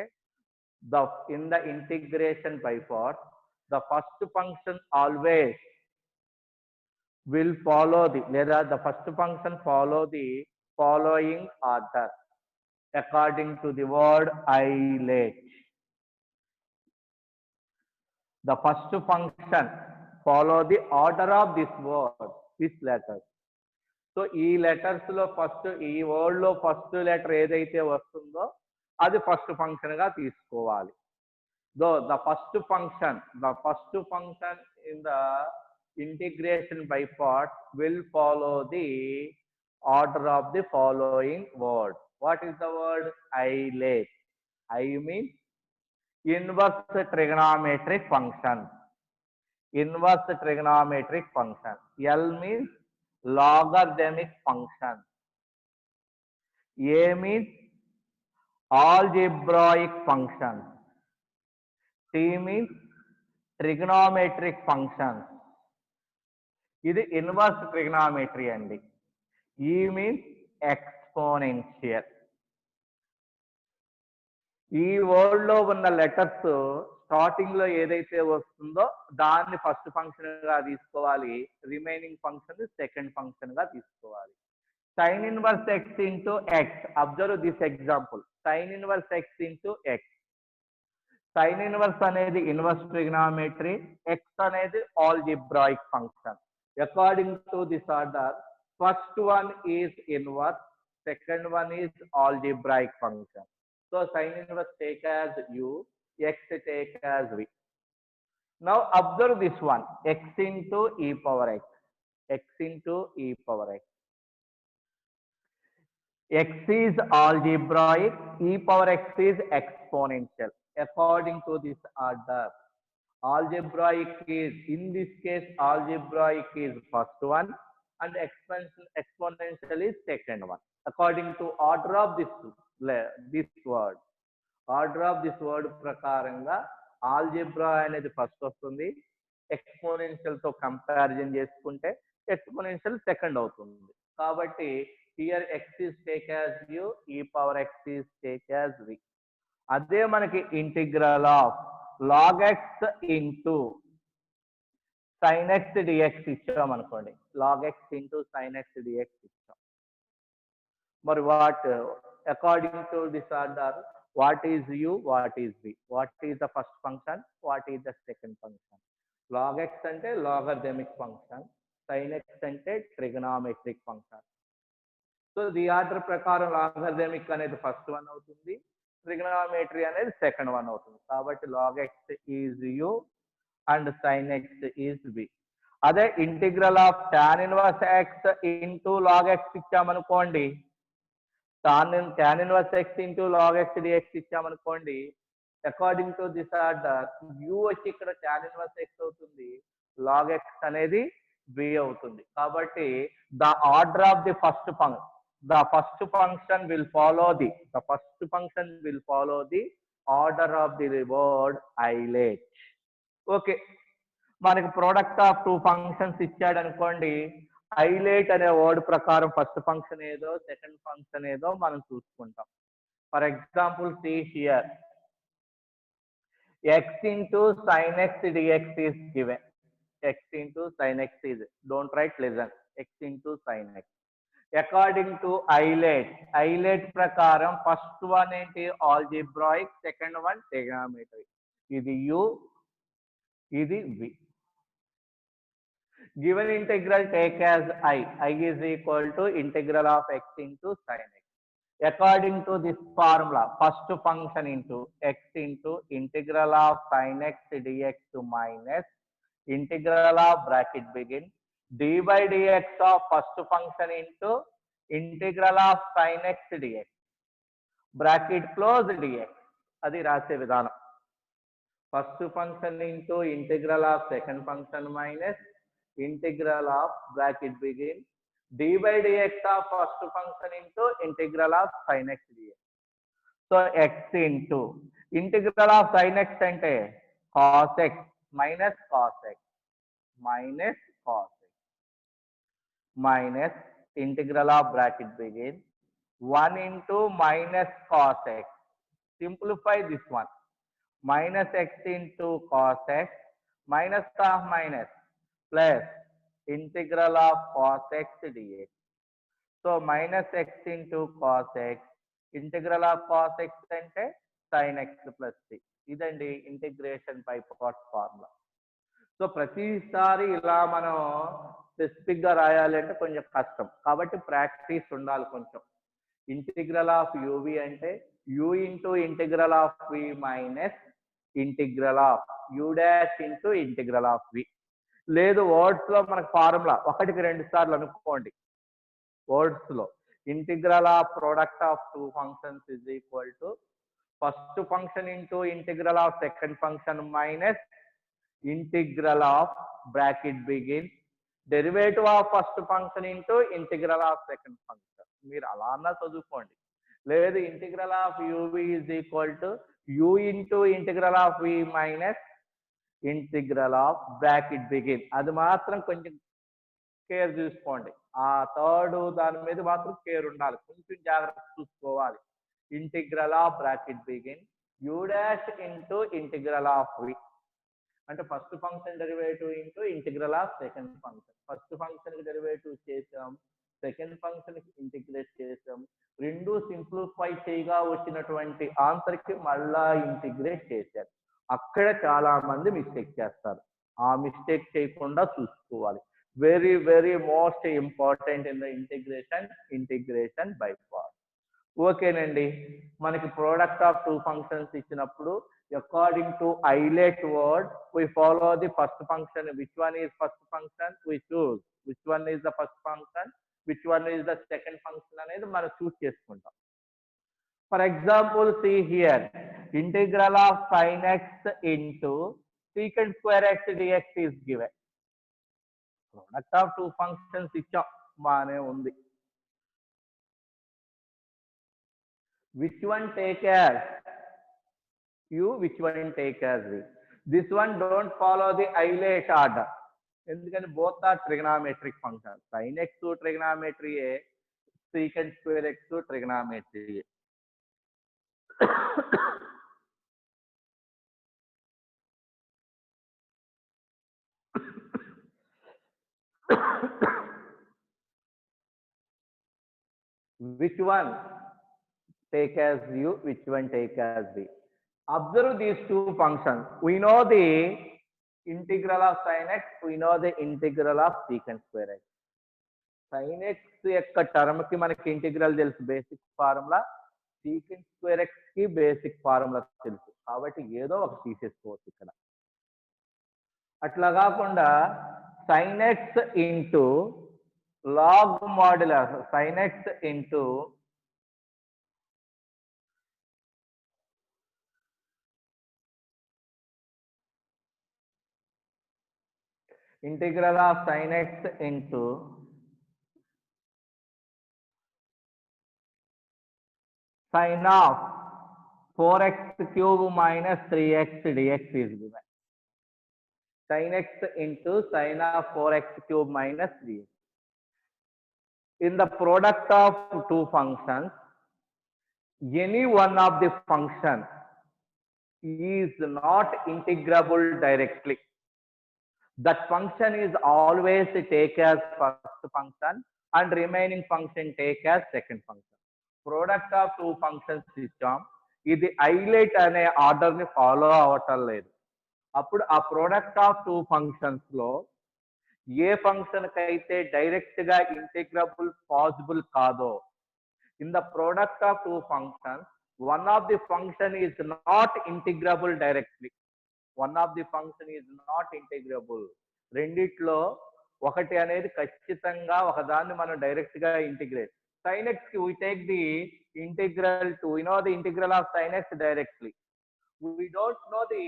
in the integration by parts, the first function always will follow the first function follow the following order according to the word isolate. The first function follow the order of this word, this letter. So ఈ letters లో first, ఈ word లో first letter ఏదైతే వస్తుందో అది first function గా తీసుకోవాలి. The first function in the integration by parts will follow the order of the following word. What is the word? isolate. I means inverse trigonometric function. Inverse trigonometric function. L means logarithmic function. A means algebraic function. T means trigonometric function. ఇది inverse trigonometry అండి. E means exponential. ఈ word లో ఉన్న letters starting లో ఏదైతే వస్తుందో దాన్ని first function గా తీసుకోవాలి, రిమైనింగ్ ఫంక్షన్ సెకండ్ ఫంక్షన్ గా తీసుకోవాలి. sin inverse x into x. Observe this example. sin inverse x into x. sin inverse అనేది ఇన్వర్స్ ట్రిగనామెట్రీ, x అనేది algebraic function. According to this order, first one is inverse, second one is algebraic function. So sin inverse take as u, x take as v. Now observe this one, x into e power x. X into e power x. X is algebraic, e power x is exponential. According to this order, algebraic is, in this case algebraic is first one and exponential is second one. According to order of this word, order of this word ప్రకారంగా algebra అనేది first వస్తుంది, exponential తో comparison చేసుకుంటే exponential second అవుతుంది. కాబట్టి here x is take as u, e power x is take as v. అదే మనకి integral of log x into sin x dx ఇచ్చాం అనుకోండి, log x into sin x dx ఇచ్చాం. మరి what according to this order, what is u, what is v? What is the first function, what is the second function? log x అంటే logarithmic function, sin x అంటే trigonometric function. So the order ప్రకారం logarithmic అనేది first one అవుతుంది, trigonometry అనేది second one అవుతుంది. కాబట్టి log x is u and sin x is v. అదే integral of tan inverse x into log x ఇచ్చామనుకోండి, tan inverse x into log x dx ఇచ్చామనుకోండి, according to this order u వచ్చి ఇక్కడ tan inverse x అవుతుంది, log x అనేది v అవుతుంది. కాబట్టి the order of the first function, the first function will follow the order of the word islet. Okay, మనకి product of two functions ఇచ్చాడు అనుకోండి, ఐలేట్ అనే వర్డ్ ప్రకారం ఫస్ట్ ఫంక్షన్ ఏదో సెకండ్ ఫంక్షన్ ఏదో మనం చూసుకుంటాం. For example see here x into sin x dx is given. X into sin x is, don't write listen, x into sin x. According to islet ప్రకారం first one ఏంటి algebraic, second one trigonometry. ఇది u, ఇది v. Given integral take as I is equal to integral of x into sin x. According to this formula, first function into x into integral of sin x dx to minus integral of bracket begin d by dx of first function into integral of sin x dx bracket close dx. అది రాసే విధానం. First function into integral of second function minus integral of bracket begin d by dx of first function into integral of sin x dx. So x into integral of sin x ante cos x minus cos x minus cos x minus integral of bracket begin 1 into minus cos x. Simplify this one. Minus x into cos x minus of minus plus integral of cos x dx. So minus x into cos x, integral of cos x ante sin x plus c. ఇదండి integration by parts formula. So ప్రతిసారి ఇలా మనం specific గా రాయాలి అంటే కొంచెం కష్టం, కాబట్టి ప్రాక్టీస్ ఉండాలి కొంచెం. ఇంటిగ్రల్ ఆఫ్ యువి అంటే u into integral of v minus integral of u dash into integral of v. లేదు వర్డ్స్ లో మనకు ఫార్ములా ఒకటికి రెండు సార్లు అనుకోండి. వర్డ్స్ లో integral of product of two functions is equal to first function into integral of second function minus integral of bracket begin derivative of first function into integral of second function. మీరు అలా అన్నా చదువుకోండి. లేదు integral of UV is equal to u into integral of v minus integral of bracket begin. అది మాత్రం కొంచెం care చూసుకోండి. ఆ థర్డ్ దాని మీద మాత్రం కేర్ ఉండాలి, కొంచెం జాగ్రత్త చూసుకోవాలి. Integral of bracket begin u dash into integral of v అంటే first function derivative into integral of second function. First function కి డెరివేటివ్ చేసాం, సెకండ్ ఫంక్షన్ కి ఇంటిగ్రేట్ చేసాం. రెండు సింప్లిఫై చేయగా వచ్చినటువంటి ఆన్సర్ కి మళ్ళా ఇంటిగ్రేట్ చేశారు. అక్కడ చాలా మంది మిస్టేక్ చేస్తారు. ఆ మిస్టేక్ చేయకుండా చూసుకోవాలి. Very very most important in the integration by parts. ఓకేనండి, మనకి ప్రోడక్ట్ ఆఫ్ టూ ఫంక్షన్స్ ఇచ్చినప్పుడు according to islet word we follow the first function. Which one is first function we choose, which one is the first function, which one is the second function అనేది మనం చూస్ చేసుకుంటాం. For example, see here, integral of sin x into secant square x dx is given. Product of two functions ఇచ్చాం, బానే ఉంది. Which one take as u, which one take as v? This one don't follow the islet order. ఎందుకని both are trigonometric functions. Sin x trigonometry A, secant square x trigonometry A. Which one take as u, which one take as v? Observe these two functions. We know the integral of sin x, we know the integral of secant square x. Sin x యొక్క term కి మనకి integral తెలుసు, basic formula. secant square x కి basic formula తెలుసు, కాబట్టి ఏదో ఒకటి తీసేసుకోవచ్చు ఇక్కడ. అట్లా కాకుండా sin x into log modulus sin x into integral of sin x into Sin of 4x cube minus 3x dx is given. Sin x into sin of 4x cube minus 3x. In the product of two functions, any one of the function is not integrable directly. That function is always take as first function and remaining function take as second function. Product of two functions system, ఇది highlight అనే order ని follow అవటం లేదు. అప్పుడు ఆ product of two functions లో ఏ function కైతే direct గా ఇంటిగ్రబుల్ పాసిబుల్ కాదో, in the product of two functions, one of the function is not integrable directly. One of the function is not integrable. రెండిట్లో ఒకటి అనేది ఖచ్చితంగా ఒకదాన్ని మనం డైరెక్ట్ గా ఇంటిగ్రేట్. Sin x కి we take the integral to, we know the integral of sin x directly. We don't know the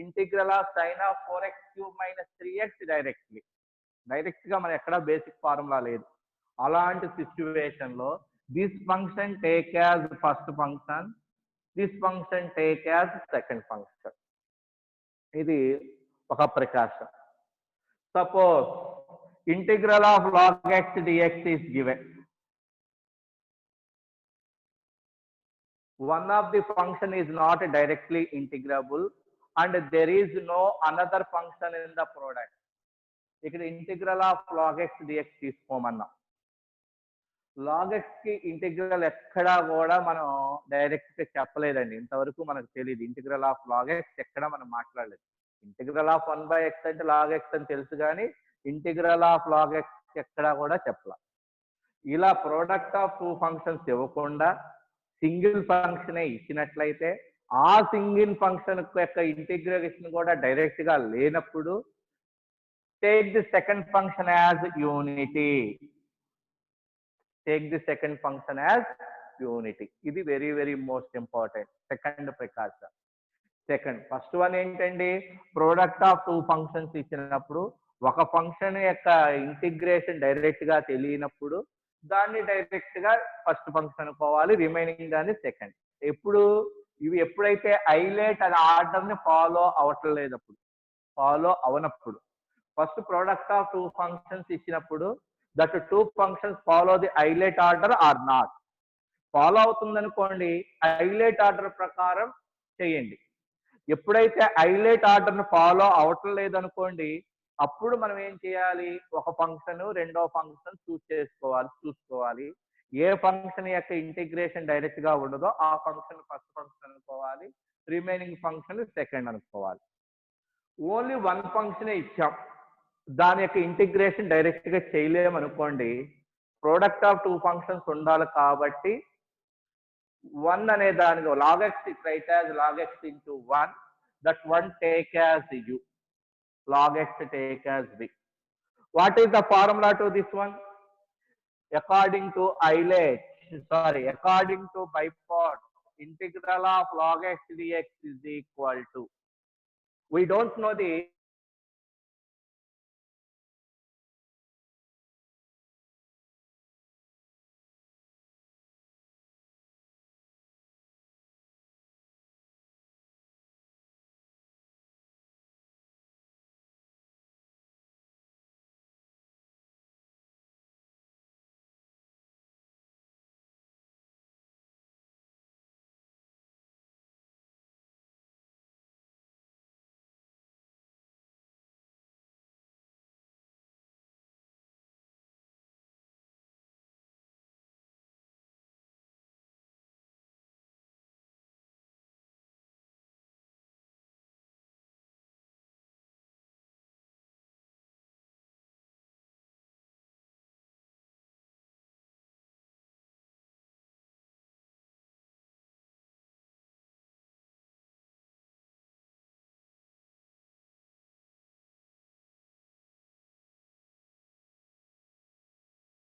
integral of sin of 4x cube minus 3x directly. Direct గా మన ఎక్కడ basic formula లేదు. అలాంటి situation లో this function take as first function, this function take as second function. ఇది ఒక ప్రకాశం. Suppose integral of log x dx is given. One of the function is not directly integrable and there is no another function in the product. ఇక్కడ integral of log x dx తీసుకోమన్నా. log x కి integral ఎక్కడా కూడా మనం direct గా చెప్పలేదండి. ఇంతవరకు మనకు తెలియదు ఇంటిగ్రల్ ఆఫ్ log x ఎక్కడ మనం మాట్లాడలేదు. ఇంటిగ్రల్ ఆఫ్ 1/x అంటే log x అని తెలుసు, కానీ ఇంటిగ్రల్ ఆఫ్ log x ఎక్కడా కూడా చెప్పాల. ఇలా ప్రోడక్ట్ ఆఫ్ టూ ఫంక్షన్స్ ఇవ్వకుండా సింగిల్ ఫంక్షన్ ఇచ్చినట్లయితే ఆ సింగిల్ ఫంక్షన్ యొక్క ఇంటిగ్రేషన్ కూడా డైరెక్ట్ గా లేనప్పుడు take the second function as unity. Take the second function as unity. ఇది very very most important second precaution. Second, first one ఏంటండి, product of two functions ఇచ్చినప్పుడు ఒక ఫంక్షన్ యొక్క ఇంటిగ్రేషన్ డైరెక్ట్ గా తెలియనప్పుడు దాన్ని డైరెక్ట్ గా ఫస్ట్ ఫంక్షన్ అనుకోవాలి, రిమైనింగ్ దాన్ని సెకండ్. ఎప్పుడు ఇవి ఎప్పుడైతే హైలైట్ అనే ఆర్డర్ ని ఫాలో అవట్లేదప్పుడు, ఫాలో అవనప్పుడు, first product of two functions ఇచ్చినప్పుడు that two functions follow the highlate order or not. Follow అవుతుంది అనుకోండి, హైలైట్ ఆర్డర్ ప్రకారం చేయండి. ఎప్పుడైతే హైలైట్ ఆర్డర్ ని ఫాలో అవటం లేదనుకోండి, అప్పుడు మనం ఏం చేయాలి, ఒక ఫంక్షన్ రెండో ఫంక్షన్ చూసుకోవాలి. ఏ ఫంక్షన్ యొక్క ఇంటిగ్రేషన్ డైరెక్ట్ గా ఉండదో ఆ ఫంక్షన్ ఫస్ట్ ఫంక్షన్ అనుకోవాలి, రిమైనింగ్ ఫంక్షన్ సెకండ్ అనుకోవాలి. ఓన్లీ వన్ ఫంక్షనే ఇచ్చాం, దాని యొక్క ఇంటిగ్రేషన్ డైరెక్ట్ గా చేయలేము అనుకోండి, ప్రోడక్ట్ ఆఫ్ టూ ఫంక్షన్స్ ఉండాలి కాబట్టి వన్ అనే దానిలో log x right as log x into 1, that one take as u, log x take as v. What is the formula to this one? According to Byport, integral of log x dx is equal to, we don't know the